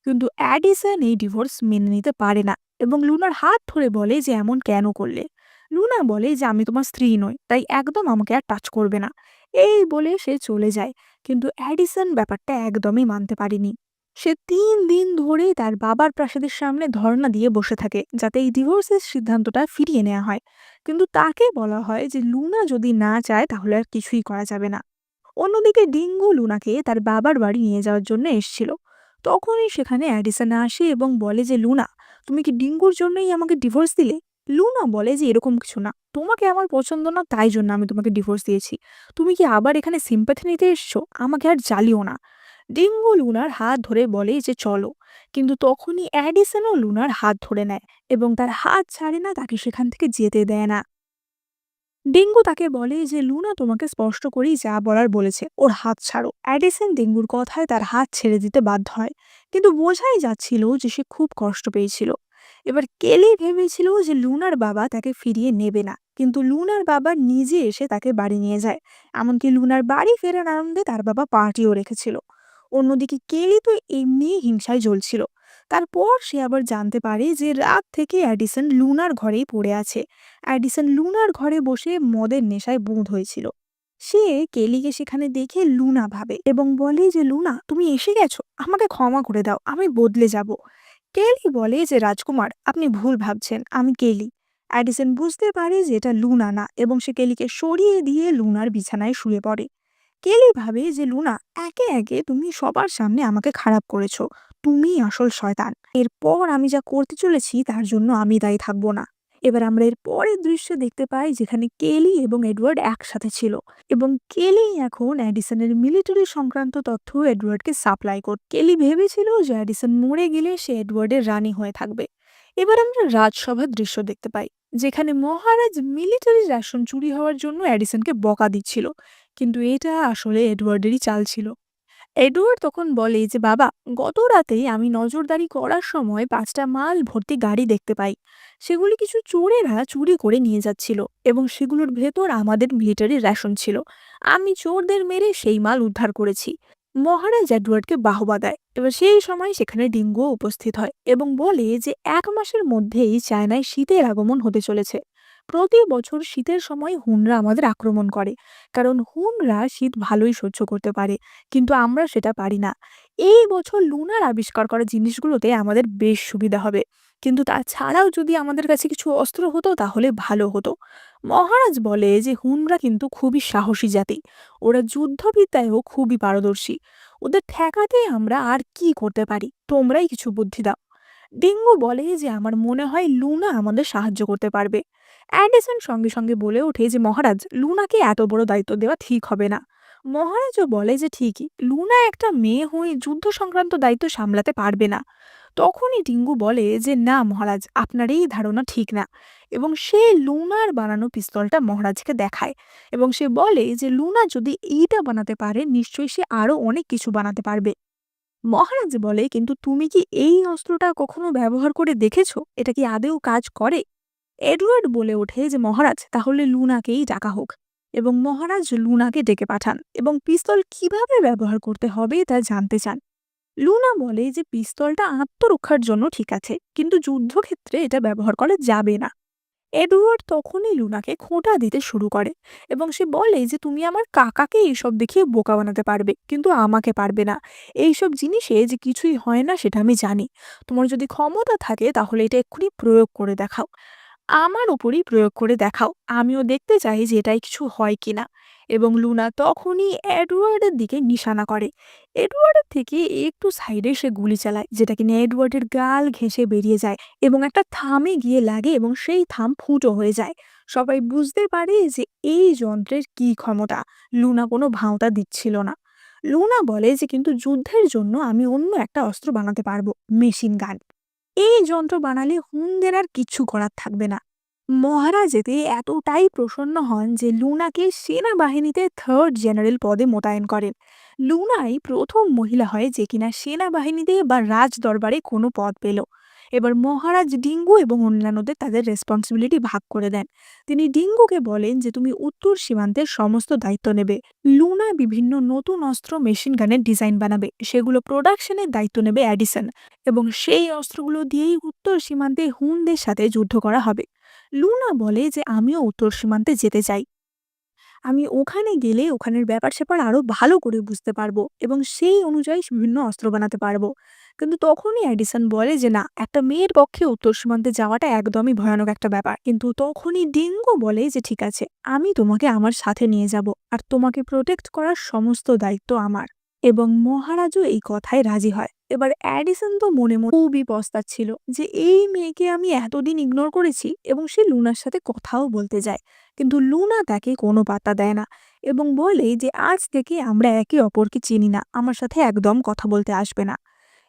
কিন্তু অ্যাডিসন এই ডিভোর্স মেনে নিতে পারে না এবং লুনার হাত ধরে বলে যে এমন কেন করলে। লুনা বলে যে আমি তোমার স্ত্রী নই, তাই একদম আমাকে আর টাচ করবে না। এই বলে সে চলে যায়। কিন্তু অ্যাডিসন ব্যাপারটা একদমই মানতে পারেনি। সে ৩ দিন ধরে তার বাবার প্রাসাদের সামনে ধর্ণা দিয়ে বসে থাকে যাতে এই ডিভোর্সের সিদ্ধান্তটা ফিরিয়ে নেওয়া হয়। কিন্তু তাকে বলা হয় যে লুনা যদি না চায় তাহলে আর কিছুই করা যাবে না। অন্যদিকে ডিঙ্গু লুনাকে তার বাবার বাড়ি নিয়ে যাওয়ার জন্য এসেছিল। তখনই সেখানে অ্যাডিসন আসে এবং বলে যে লুনা, তুমি কি ডিঙ্গুর জন্যই আমাকে ডিভোর্স দিলে? লুনা বলে যে এরকম কিছু না, তোমাকে আমার পছন্দ না তাই জন্য আমি তোমাকে ডিভোর্স দিয়েছি। তুমি কি আবার এখানে সিম্প্যাথি নিতে এসছো? আমাকে আর জ্বালিও না। ডিঙ্গু লুনার হাত ধরে বলে যে চলো। কিন্তু তখনই অ্যাডিসনও লুনার হাত ধরে নেয় এবং তার হাত ছাড়ে না, তাকে সেখান থেকে যেতে দেয় না। ডেঙ্গু তাকে বলে যে লুনা তোমাকে স্পষ্ট করেই যা বলার বলেছে, ওর হাত ছাড়ো। অ্যাডিসন ডেঙ্গুর কথায় তার হাত ছেড়ে দিতে বাধ্য হয়, কিন্তু বোঝাই যাচ্ছিল যে সে খুব কষ্ট পেয়েছিল। এবার কেলি ভেবেছিল যে লুনার বাবা তাকে ফিরিয়ে নেবে না, কিন্তু লুনার বাবা নিজে এসে তাকে বাড়ি নিয়ে যায়। এমনকি লুনার বাড়ি ফেরার আনন্দে তার বাবা পার্টিও রেখেছিল। অন্যদিকে কেলি তো এমনি হিংসায় জ্বলছিল। তারপর সে আবার জানতে পারে যে রাত থেকে অ্যাডিসন লুনার ঘরেই পড়ে আছে। অ্যাডিসন লুনার ঘরে বসে মদের নেশায় বুঁদ হয়েছিল। সে কেলিকে সেখানে দেখে লুনা ভাবে এবং বলে যে লুনা, তুমি এসে গেছো, আমাকে ক্ষমা করে দাও, আমি বদলে যাব। কেলি বলে যে রাজকুমার, আপনি ভুল ভাবছেন, আমি কেলি। অ্যাডিসন বুঝতে পারে যে এটা লুনা না এবং সে কেলিকে সরিয়ে দিয়ে লুনার বিছানায় শুয়ে পড়ে। কেলি ভাবে যে লুনা, একে একে তুমি সবার সামনে আমাকে খারাপ করেছো, তুমি আসল শয়তান। এরপর আমি যা করতে চলেছি তার জন্য আমি দায়ী থাকবো না। এবার আমরা এর পরের দৃশ্য দেখতে পাই যেখানে কেলি এবং এডওয়ার্ড একসাথে ছিল এবং কেলি এখন অ্যাডিসনের মিলিটারি সংক্রান্ত তথ্য এডওয়ার্ডকে সাপ্লাই করত। কেলি ভেবেছিল যে অ্যাডিসন মরে গেলে সে এডওয়ার্ডের রানী হয়ে থাকবে। এবার আমরা রাজসভার দৃশ্য দেখতে পাই যেখানে মহারাজ মিলিটারি রেশন চুরি হওয়ার জন্য অ্যাডিসনকে বকা দিচ্ছিল, কিন্তু এটা আসলে এডওয়ার্ডেরই চাল ছিল। এডওয়ার্ড তখন বলে যে বাবা, গত রাতেই আমি নজরদারি করার সময় 5টা মাল ভর্তি গাড়ি দেখতে পাই। সেগুলি কিছু চোরেরা চুরি করে নিয়ে যাচ্ছিল এবং সেগুলোর ভেতর আমাদের মিলিটারি রেশন ছিল। আমি চোরদের মেরে সেই মাল উদ্ধার করেছি। মহারাজ এডওয়ার্ডকে বাহবা দেয়। এবার সেই সময় সেখানে ডিঙ্গো উপস্থিত হয় এবং বলে যে 1 মাসের মধ্যেই চায়নায় শীতের আগমন হতে চলেছে। প্রতি বছর শীতের সময় হুনরা আমাদের আক্রমণ করে, কারণ হুনরা শীত ভালোই সহ্য করতে পারে, কিন্তু আমরা সেটা পারি না। এই বছর লুনার আবিষ্কার করা জিনিসগুলোতে আমাদের বেশ সুবিধা হবে, কিন্তু তাছাড়াও যদি আমাদের কাছে কিছু অস্ত্র হতো তাহলে ভালো হতো। মহারাজ বলে যে হুনরা কিন্তু খুবই সাহসী জাতি, ওরা যুদ্ধবিদ্যায়ও খুবই পারদর্শী। ওদের ঠেকাতে আমরা আর কি করতে পারি, তোমরাই কিছু বুদ্ধি দাও। ডিঙ্গো বলে যে আমার মনে হয় লুনা আমাদের সাহায্য করতে পারবে। অ্যান্ডারসন সঙ্গে সঙ্গে বলে ওঠে যে মহারাজ, লুনাকে এত বড় দায়িত্ব দেওয়া ঠিক হবে না। মহারাজও বলে যে ঠিকই, লুনা একটা মেয়ে হয়ে যুদ্ধ সংক্রান্ত দায়িত্ব সামলাতে পারবে না। তখনই ডিঙ্গু বলে যে না মহারাজ, আপনার এই ধারণা ঠিক না। এবং সে লুনার বানানো পিস্তলটা মহারাজকে দেখায় এবং সে বলে যে লুনা যদি এইটা বানাতে পারে নিশ্চয়ই সে আরো অনেক কিছু বানাতে পারবে। মহারাজ বলে কিন্তু তুমি কি এই অস্ত্রটা কখনো ব্যবহার করে দেখেছো? এটা কি আদেও কাজ করে? এডওয়ার্ড বলে ওঠে যে মহারাজ তাহলে লুনাকেই ডাকা হোক। এবং মহারাজ লুনাকে ডেকে পাঠান এবং পিস্তল কিভাবে ব্যবহার করতে হবে তা জানতে চান। লুনা বলে যে পিস্তলটা আত্মরক্ষার জন্য ঠিক আছে, কিন্তু যুদ্ধক্ষেত্রে এটা ব্যবহার করা যাবে না। এডওয়ার্ড তখনই লুনাকে খোঁটা দিতে শুরু করে এবং সে বলে যে তুমি আমার কাকাকে এইসব দেখিয়ে বোকা বানাতে পারবে, কিন্তু আমাকে পারবে না। এইসব জিনিসে যে কিছুই হয় না সেটা আমি জানি। তোমার যদি ক্ষমতা থাকে তাহলে এটা এক্ষুনি প্রয়োগ করে দেখাও, আমার উপরই প্রয়োগ করে দেখাও, আমিও দেখতে চাই যে এটাই কিছু হয় কিনা। এবং লুনা তখনই এডওয়ার্ডের দিকে নিশানা করে। এডওয়ার্ডের থেকে একটু সাইডে সে গুলি চালায়, যেটা কিনা এডওয়ার্ডের গাল ঘেঁষে বেরিয়ে যায় এবং একটা থামে গিয়ে লাগে এবং সেই থাম ফুটো হয়ে যায়। সবাই বুঝতে পারে যে এই যন্ত্রের কি ক্ষমতা। লুনা কোনো ভাঁওতা দিচ্ছিল না। লুনা বলে যে কিন্তু যুদ্ধের জন্য আমি অন্য একটা অস্ত্র বানাতে পারবো, মেশিন গান। এই যন্ত্র বানালে হুনদের আর কিচ্ছু করার থাকবে না। মহারাজ এতে এতটাই প্রসন্ন হন যে লুনাকে সেনাবাহিনীতে থার্ড জেনারেল পদে মোতায়েন করেন। লুনাই প্রথম মহিলা হয় যে কিনা সেনাবাহিনীতে বা রাজ দরবারে কোনো পদ পেল। এবার মহারাজ ডিঙ্গু এবং অন্যান্যদের তাদের রেসপন্সিবিলিটি ভাগ করে দেন। তিনি ডিঙ্গুকে বলেন যে তুমি উত্তর সীমান্তের সমস্ত দায়িত্ব নেবে। লুনা বিভিন্ন নতুন অস্ত্র মেশিন গানের ডিজাইন বানাবে, সেগুলো প্রোডাকশনের দায়িত্ব নেবে অ্যাডিসন। এবং সেই অস্ত্রগুলো দিয়েই উত্তর সীমান্তে হুনদের সাথে যুদ্ধ করা হবে। লুনা বলে যে আমিও উত্তর সীমান্তে যেতে চাই, আমি ওখানে গেলে ওখানের ব্যাপার-স্যাপার আরো ভালো করে বুঝতে পারবো এবং সেই অনুযায়ী বিভিন্ন অস্ত্র বানাতে পারবো। কিন্তু তখনই এডিসন বলে যে না, একটা মেয়ের পক্ষে উত্তর সীমান্তে যাওয়াটা একদমই ভয়ানক একটা ব্যাপার। কিন্তু তখনই ডিঙ্গো বলে যে ঠিক আছে, আমি তোমাকে আমার সাথে নিয়ে যাব আর তোমাকে প্রোটেক্ট করার সমস্ত দায়িত্ব আমার। এবং মহারাজও এই কথায় রাজি হয়। এবার অ্যাডিসন তো মনে মনে খুবই পস্তাচ্ছিল যে এই মেয়েকে আমি এতদিন ইগনোর করেছি এবং সে লুনার সাথে কথাও বলতে যায়। কিন্তু লুনা তাকে কোনো পাত্তা দেয় না এবং বলে যে আজ থেকে আমরা একে অপরকে চিনি না, আমার সাথে একদম কথা বলতে আসবে না।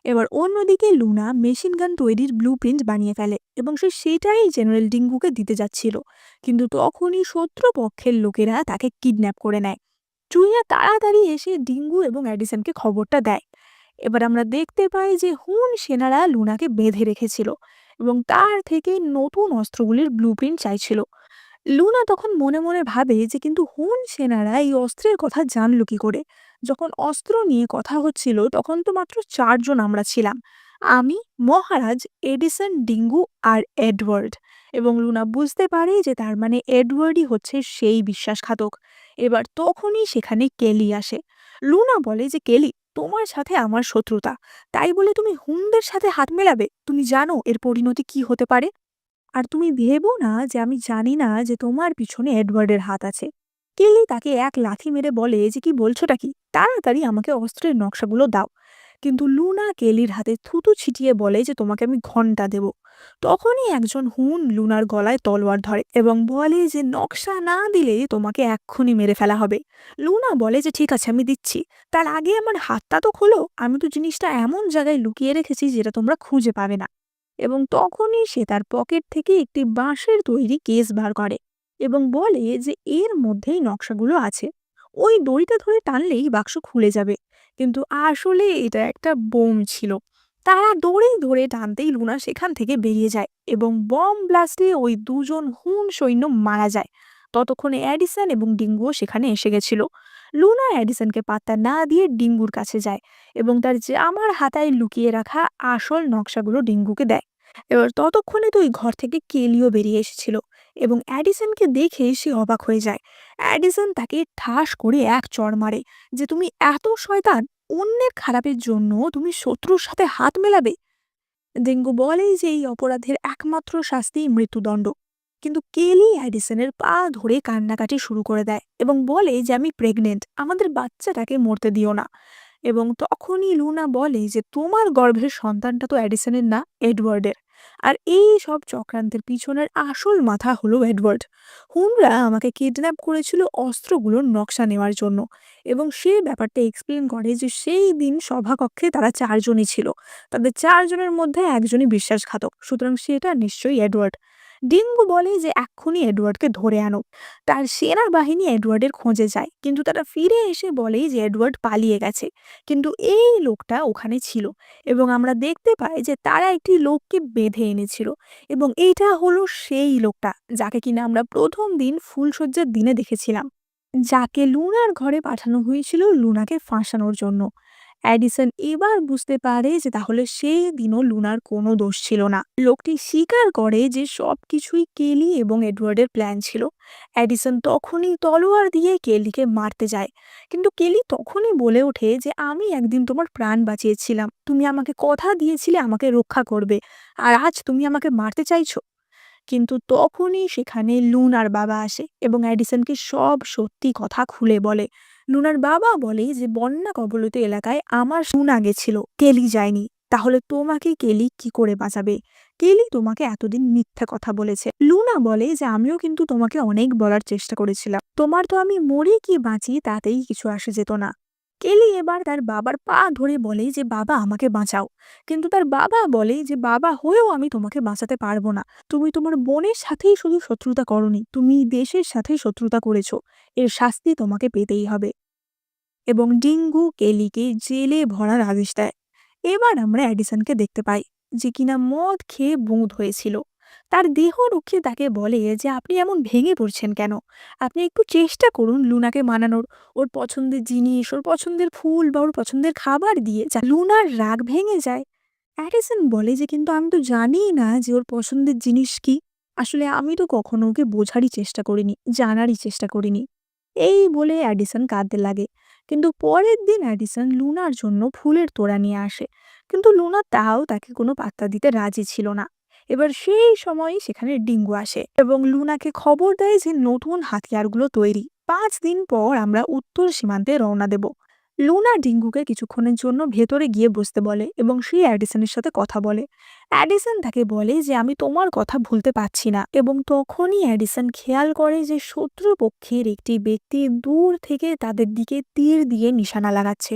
এবার অন্যদিকে লুনা মেশিন গান তৈরির ব্লুপ্রিন্ট বানিয়ে ফেলে এবং সে সেটাই জেনারেল ডিঙ্গুকে দিতে যাচ্ছিল। কিন্তু তখনই শত্রুপক্ষের লোকেরা তাকে কিডন্যাপ করে নেয়। চুইয়া তাড়াতাড়ি এসে ডিঙ্গু এবং অ্যাডিসনকে খবরটা দেয়। এবার আমরা দেখতে পাই যে হুন সেনারা লুনাকে বেঁধে রেখেছিল এবং তার থেকে নতুন অস্ত্রগুলির ব্লুপ্রিন্ট চাইছিল। লুনা তখন মনে মনে ভাবে যে কিন্তু হুন সেনারা এই অস্ত্রের কথা জানলো কি করে? যখন অস্ত্র নিয়ে কথা হচ্ছিল তখন তো মাত্র 4 জন আমরা ছিলাম, আমি, মহারাজ, এডিসন, ডিঙ্গু আর এডওয়ার্ড। এবং লুনা বুঝতে পারে যে তার মানে এডওয়ার্ডই হচ্ছে সেই বিশ্বাসঘাতক। এবার তখনই সেখানে কেলি আসে। লুনা বলে যে কেলি, তোমার সাথে আমার শত্রুতা, তাই বলে তুমি হুনদের সাথে হাত মেলাবে? তুমি জানো এর পরিণতি কি হতে পারে? আর তুমি ভেবো না যে আমি জানি না যে তোমার পিছনে এডওয়ার্ডের হাত আছে। কেলি তাকে এক লাথি মেরে বলে যে কি বলছোটা কি, তাড়াতাড়ি আমাকে অস্ত্রের নকশাগুলো দাও। কিন্তু লুনা কেলির হাতে থুতু ছিটিয়ে বলে যে তোমাকে আমি ঘন্টা দেব। তখনই একজন হুন লুনার গলায় তলোয়ার ধরে এবং বলে যে নকশা না দিলে তোমাকে এক্ষুনি মেরে ফেলা হবে। লুনা বলে যে ঠিক আছে আমি দিচ্ছি, তার আগে আমার হাতটা তো খোলো, আমি তো জিনিসটা এমন জায়গায় লুকিয়ে রেখেছি যেটা তোমরা খুঁজে পাবে না। এবং তখনই সে তার পকেট থেকে একটি বাঁশের তৈরি কেস বার করে এবং বলে যে এর মধ্যেই নকশাগুলো আছে, ওই দড়িটা ধরে টানলেই বাক্স খুলে যাবে। কিন্তু আসলে এটা একটা বোম ছিল। তারা দড়ি ধরে টানতেই লুনা সেখান থেকে বেরিয়ে যায় এবং বম ব্লাস্টে ওই 2 জন হুন সৈন্য মারা যায়। ততক্ষণে অ্যাডিসন এবং ডিঙ্গুও সেখানে এসে গেছিল। লুনা অ্যাডিসনকে পাত্তা না দিয়ে ডিঙ্গুর কাছে যায় এবং তার জামার হাতায় লুকিয়ে রাখা আসল নকশাগুলো ডিঙ্গুকে দেয়। এবার ততক্ষণে তো ওই ঘর থেকে কেলিও বেরিয়ে এসেছিল এবং অ্যাডিসনকে দেখে সে অবাক হয়ে যায়। অ্যাডিসন তাকে ঠাস করে এক চড় মারে যে তুমি এত শয়তান, অন্যের খারাপের জন্য তুমি শত্রুর সাথে হাত মেলাবে। ডেঙ্গু বলে যে এই অপরাধের একমাত্র শাস্তি মৃত্যুদণ্ড। কিন্তু কেলি অ্যাডিসনের পা ধরে কান্নাকাটি শুরু করে দেয় এবং বলে যে আমি প্রেগনেন্ট, আমাদের বাচ্চাটাকে মরতে দিও না। এবং তখনই লুনা বলে যে তোমার গর্ভের সন্তানটা তো অ্যাডিসনের না, এডওয়ার্ডের। আর এই সব চক্রান্তের পিছনের আসল মাথা হলো এডওয়ার্ড। হুনরা আমাকে কিডন্যাপ করেছিল অস্ত্রগুলোর নকশা নেওয়ার জন্য, এবং সে ব্যাপারটা এক্সপ্লেন করে যে সেই দিন সভাকক্ষে তারা চারজনই ছিল, তাদের চারজনের মধ্যে একজনই বিশ্বাসঘাতক, সুতরাং সেটা নিশ্চয়ই এডওয়ার্ড। ডিঙ্গু বলে যে এক্ষুনি এডওয়ার্ডকে ধরে আনো। তার সেনাবাহিনী এডওয়ার্ডের খোঁজে যায়, কিন্তু তারা ফিরে এসে বলে যে এডওয়ার্ড পালিয়ে গেছে। কিন্তু এই লোকটা ওখানে ছিল, এবং আমরা দেখতে পাই যে তারা একটি লোককে বেঁধে এনেছিল, এবং এইটা হলো সেই লোকটা যাকে কিনা আমরা প্রথম দিন ফুলশয্যার দিনে দেখেছিলাম, যাকে লুনার ঘরে পাঠানো হয়েছিল লুনাকে ফাঁসানোর জন্য। অ্যাডিসন এবার বুঝতে পারে যে তাহলে সেই দিনও লুনার কোনো দোষ ছিল না। লোকটি স্বীকার করে যে সবকিছুই কেলি এবং এডওয়ার্ডের প্ল্যান ছিল। অ্যাডিসন তখনই তলোয়ার দিয়ে কেলিকে মারতে যায়, কিন্তু কেলি তখনই বলে ওঠে যে আমি একদিন তোমার প্রাণ বাঁচিয়েছিলাম, তুমি আমাকে কথা দিয়েছিলে আমাকে রক্ষা করবে, আর আজ তুমি আমাকে মারতে চাইছো। কিন্তু তখনই সেখানে লুনার বাবা আসে এবং অ্যাডিসনকে সব সত্যি কথা খুলে বলে। লুনার বাবা বলে যে বন্যা কবলিত এলাকায় আমার লুনা গেছিল, কেলি যায়নি। তাহলে তোমাকে কেলি কি করে বাঁচাবে? কেলি তোমাকে এতদিন মিথ্যা কথা বলেছে। লুনা বলে যে আমিও কিন্তু তোমাকে অনেক বলার চেষ্টা করেছিলাম, তোমার তো আমি মরি কি বাঁচি তাতেই কিছু আসে যেত না। কেলি এবার তার বাবার পা ধরে বলে যে বাবা আমাকে বাঁচাও, কিন্তু তার বাবা বলে যে বাবা হয়েও আমি তোমাকে বাঁচাতে পারবো না। তুমি তোমার বোনের সাথেই শুধু শত্রুতা করনি, তুমি দেশের সাথে শত্রুতা করেছো, এর শাস্তি তোমাকে পেতেই হবে। এবং ডিঙ্গু কেলিকে জেলে ভরার আদেশ দেয়। এবার আমরা অ্যাডিসনকে দেখতে পাই, যে কিনা মদ খেয়ে বুঁদ হয়েছিল। তার দেহ রক্ষে তাকে বলে যে আপনি এমন ভেঙে পড়ছেন কেন, আপনি একটু চেষ্টা করুন লুনাকে মানানোর, ওর পছন্দের জিনিস, ওর পছন্দের ফুল বা ওর পছন্দের খাবার দিয়ে যা লুনার রাগ ভেঙে যায়। অ্যাডিসন বলে যে কিন্তু আমি তো জানিই না যে ওর পছন্দের জিনিস কি, আসলে আমি তো কখনো ওকে বোঝারই চেষ্টা করিনি, জানারই চেষ্টা করিনি। এই বলে অ্যাডিসন কাঁদতে লাগে। কিন্তু পরের দিন অ্যাডিসন লুনার জন্য ফুলের তোড়া নিয়ে আসে, কিন্তু লুনা তাও তাকে কোনো পাত্তা দিতে রাজি ছিল না। এবার সেই সময়ই সেখানে ডিঙ্গু আসে এবং লুনাকে খবর দেয় যে নতুন হাতিয়ারগুলো তৈরি, 5 দিন পর আমরা উত্তর সীমান্তে রওনা দেব। লুনা ডিঙ্গুকে কিছুক্ষণের জন্য ভেতরে গিয়ে বসতে বলে এবং সে অ্যাডিসনের সাথে কথা বলে। অ্যাডিসন তাকে বলে যে আমি তোমার কথা ভুলতে পারছি না, এবং তখনই অ্যাডিসন খেয়াল করে যে শত্রুপক্ষের একটি ব্যক্তি দূর থেকে তাদের দিকে তীর দিয়ে নিশানা লাগাচ্ছে।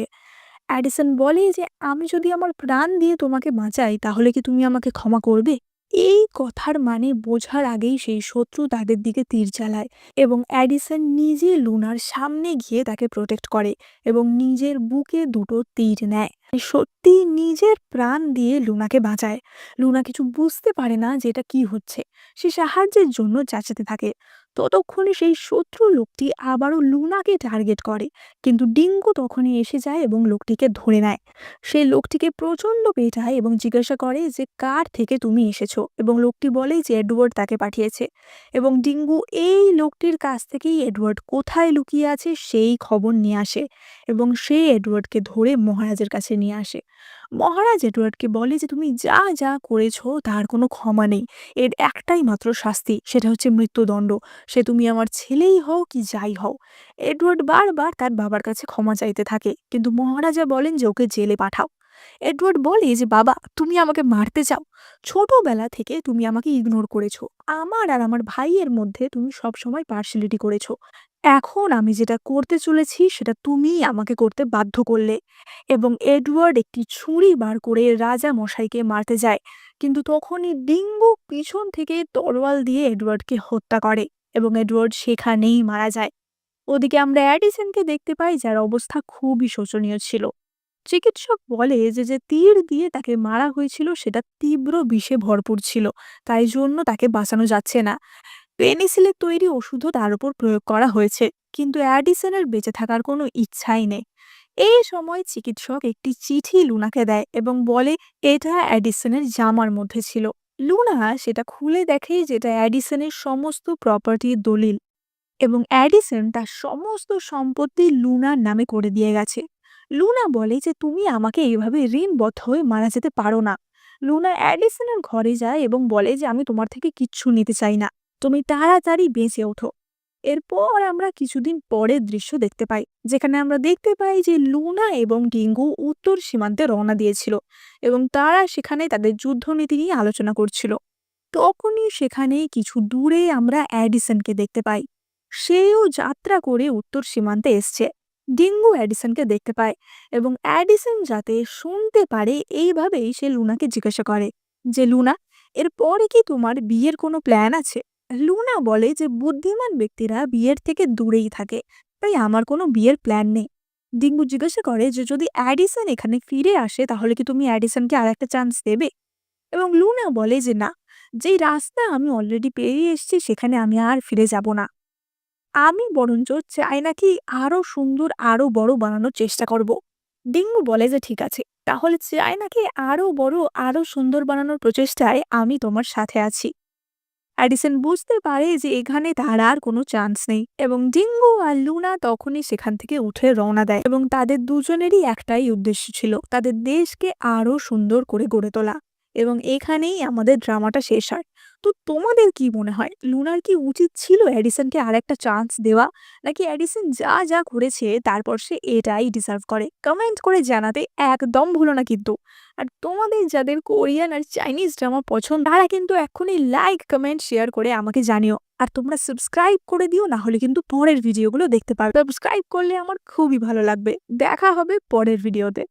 অ্যাডিসন বলে যে আমি যদি আমার প্রাণ দিয়ে তোমাকে বাঁচাই তাহলে কি তুমি আমাকে ক্ষমা করবে? এই কথার মানে বোঝার আগেই সেই শত্রু তাদের দিকে তীর চালায়, এবং অ্যাডিসন নিজে লুনার সামনে গিয়ে তাকে প্রোটেক্ট করে এবং নিজের বুকে দুটো তীর নেয়। সত্যি নিজের প্রাণ দিয়ে লুনাকে বাঁচায়। লুনা কিছু বুঝতে পারে না যে এটা কি হচ্ছে, সে সাহায্যের জন্য চেঁচাতে থাকে। ততক্ষণে সেই শত্রু লোকটি আবারও লুনাকে টার্গেট করে, কিন্তু ডিঙ্গু তখনই এসে যায় এবং লোকটিকে ধরে নেয়। সে লোকটিকে প্রচণ্ড পেটায় এবং জিজ্ঞাসা করে যে কার থেকে তুমি এসেছো, এবং লোকটি বলে যে এডওয়ার্ড তাকে পাঠিয়েছে। এবং ডিঙ্গু এই লোকটির কাছ থেকেই এডওয়ার্ড কোথায় লুকিয়ে আছে সেই খবর নিয়ে আসে, এবং সে এডওয়ার্ডকে ধরে মহারাজের কাছে নিয়ে আসে। মহারাজ এডওয়ার্ডকে বলে যে তুমি যা যা করেছো তার কোনো ক্ষমা নেই, এর একটাই মাত্র শাস্তি, সেটা হচ্ছে মৃত্যুদণ্ড, সে তুমি আমার ছেলেই হও কি যাই হও। এডওয়ার্ড বারবার তার বাবার কাছে ক্ষমা চাইতে থাকে, কিন্তু মহারাজা বলেন যে ওকে জেলে পাঠাও। এডওয়ার্ড বলে যে বাবা তুমি আমাকে মারতে চাও, ছোটবেলা থেকে তুমি আমাকে ইগনোর করেছো, আমার আর আমার ভাইয়ের মধ্যে তুমি সবসময় পার্সিয়ালিটি করেছো, এখন আমি যেটা করতে চলেছি সেটা তুমিই আমাকে করতে বাধ্য করলে। এবং এডওয়ার্ড একটি ছুরি বার করে রাজা মশাইকে মারতে যায়, কিন্তু তখনই ডিঙ্গু পিছন থেকে তরোয়াল দিয়ে এডওয়ার্ডকে হত্যা করে এবং এডওয়ার্ড সেখানেই মারা যায়। ওদিকে আমরা অ্যাডিসনকে দেখতে পাই যার অবস্থা খুবই শোচনীয় ছিল। চিকিৎসক বলে যে যে তীর দিয়ে তাকে মারা হয়েছিল সেটা তীব্র বিষে ভরপুর ছিল, তাই জন্য তাকে বাঁচানো যাচ্ছে না। পেনিসিলের তৈরি ওষুধও তার উপর প্রয়োগ করা হয়েছে, কিন্তু অ্যাডিসনের বেঁচে থাকার কোনো ইচ্ছাই নেই। এই সময় চিকিৎসক একটি চিঠি লুনাকে দেয় এবং বলে এটা অ্যাডিসনের জামার মধ্যে ছিল। লুনা সেটা খুলে দেখে যেটা অ্যাডিসনের সমস্ত প্রপার্টির দলিল, এবং অ্যাডিসন তার সমস্ত সম্পত্তি লুনার নামে করে দিয়ে গেছে। লুনা বলে যে তুমি আমাকে এইভাবে ঋণবদ্ধ হয়ে মারা যেতে পারো না। লুনা অ্যাডিসনের ঘরে যায় এবং বলে যে আমি তোমার থেকে কিচ্ছু নিতে চাই না, তুমি তাড়াতাড়ি বেঁচে ওঠো। এরপর আমরা কিছুদিন পরের দৃশ্য দেখতে পাই, যেখানে আমরা দেখতে পাই যে লুনা এবং ডিঙ্গু উত্তর সীমান্তে রওনা দিয়েছিল এবং তারা সেখানে তাদের যুদ্ধনীতি নিয়ে আলোচনা করছিল। তখনই সেখানে কিছু দূরে আমরা অ্যাডিসনকে দেখতে পাই। সেও যাত্রা করে উত্তর সীমান্তে এসছে। ডিঙ্গু অ্যাডিসনকে দেখতে পায় এবং অ্যাডিসন যাতে শুনতে পারে এইভাবেই সে লুনাকে জিজ্ঞাসা করে যে, লুনা, এরপরে কি তোমার বিয়ের কোনো প্ল্যান আছে? লুনা বলে যে বুদ্ধিমান ব্যক্তিরা বিয়ের থেকে দূরেই থাকে, তাই আমার কোনো বিয়ের প্ল্যান নেই। ডিঙ্গু জিজ্ঞাসা করে যে যদি অ্যাডিসন এখানে ফিরে আসে তাহলে কি তুমি অ্যাডিসনকে আর একটা চান্স দেবে? এবং লুনা বলে যে না, যেই রাস্তা আমি অলরেডি পেরিয়ে এসেছি সেখানে আমি আর ফিরে যাব না। আমি বরঞ্চ চাই নাকি আরো সুন্দর আরো বড় বানানোর চেষ্টা করব। ডিঙ্গু বলে যে ঠিক আছে, তাহলে চাই নাকি আরো বড় আরো সুন্দর বানানোর প্রচেষ্টায় আমি তোমার সাথে আছি। অ্যাডিসন বুঝতে পারে যে এখানে তার আর কোনো চান্স নেই এবং ডিঙ্গু আর লুনা তখনই সেখান থেকে উঠে রওনা দেয় এবং তাদের দুজনেরই একটাই উদ্দেশ্য ছিল তাদের দেশকে আরো সুন্দর করে গড়ে তোলা। এবং এখানেই আমাদের ড্রামাটা শেষ হয়। তো তোমাদের কি মনে হয়, লুনার কি উচিত ছিল অ্যাডিসনকে আর একটা চান্স দেওয়া, নাকি অ্যাডিসন যা যা করেছে তারপর সে এটাই ডিজার্ভ করে? কমেন্ট করে জানাতে একদম ভুলো না কিন্তু। আর তোমাদের যাদের কোরিয়ান আর চাইনিজ ড্রামা পছন্দ তারা কিন্তু এক্ষুনি লাইক, কমেন্ট, শেয়ার করে আমাকে জানিও। আর তোমরা সাবস্ক্রাইব করে দিও, না হলে কিন্তু পরের ভিডিওগুলো দেখতে পারবে। সাবস্ক্রাইব করলে আমার খুবই ভালো লাগবে। দেখা হবে পরের ভিডিওতে।